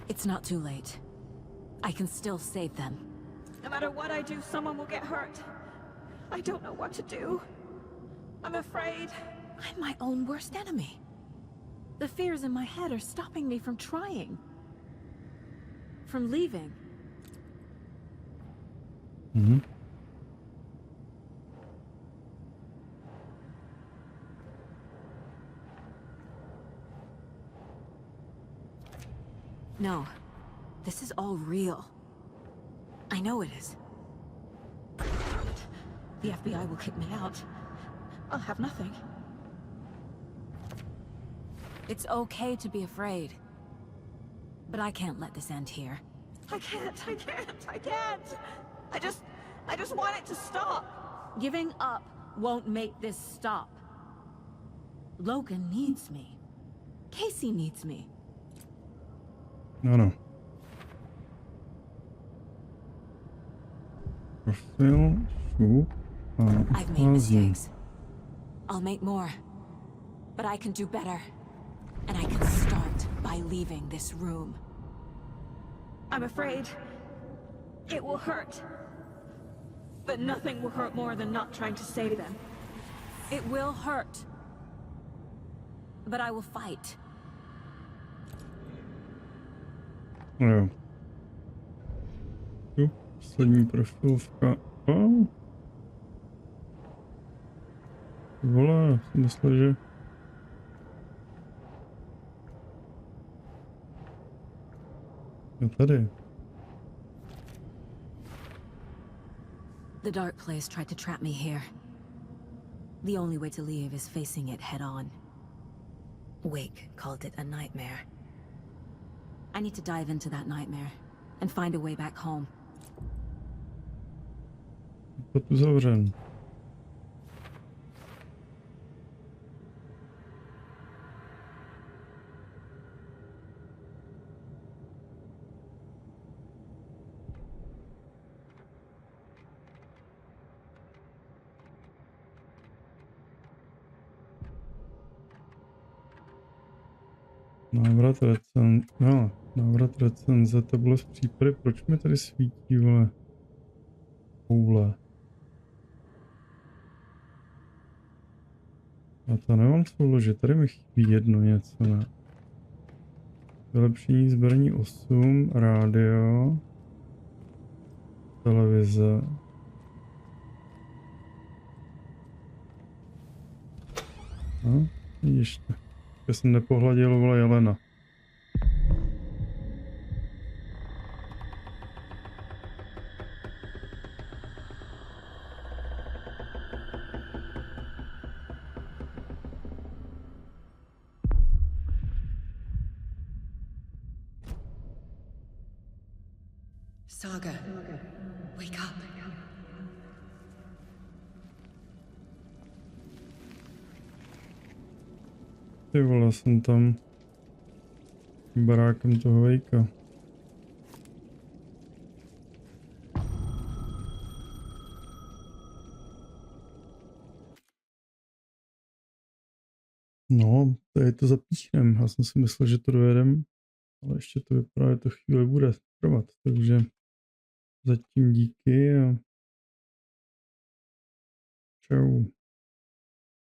It's not too late. I can still save them. No matter what I do, someone will get hurt. I don't know what to do. I'm afraid. I'm my own worst enemy. The fears in my head are stopping me from trying. From leaving. Mm-hmm. No. This is all real. I know it is. The FBI will kick me out. I'll have nothing. It's okay to be afraid. But I can't let this end here. I can't! I just want it to stop! Giving up won't make this stop. Logan needs me. Casey needs me. No. Profil, šup a I've made mistakes. I'll make more. But I can do better. And I can start by leaving this room. I'm afraid it will hurt. But nothing will hurt more than not trying to save them. It will hurt. But I will fight. Jo. Poslední profilovka. Oh. Vole, jsem myslel, že... Jo, tady. The dark place tried to trap me here. The only way to leave is facing it head on. Wake called it a nightmare. I need to dive into that nightmare and find a way back home. To tu zavřen. Návrat recenze, to bylo z případy, proč mi tady svítí, vole, koule. Já to nemám co vložit, tady mi chybí jedno něco, ne? Vylepšení zbraní 8, rádio, televize. No, vidíš to. Já jsem nepohladil, vole, jelena. Saga, wake up. Ty vole, jsem tam barákem toho Wakea. No, tady to zapíchnem. Já jsem si myslel, že to dojedem, ale ještě to vypadá, že to chvíli bude trvat, takže zatím díky a čau.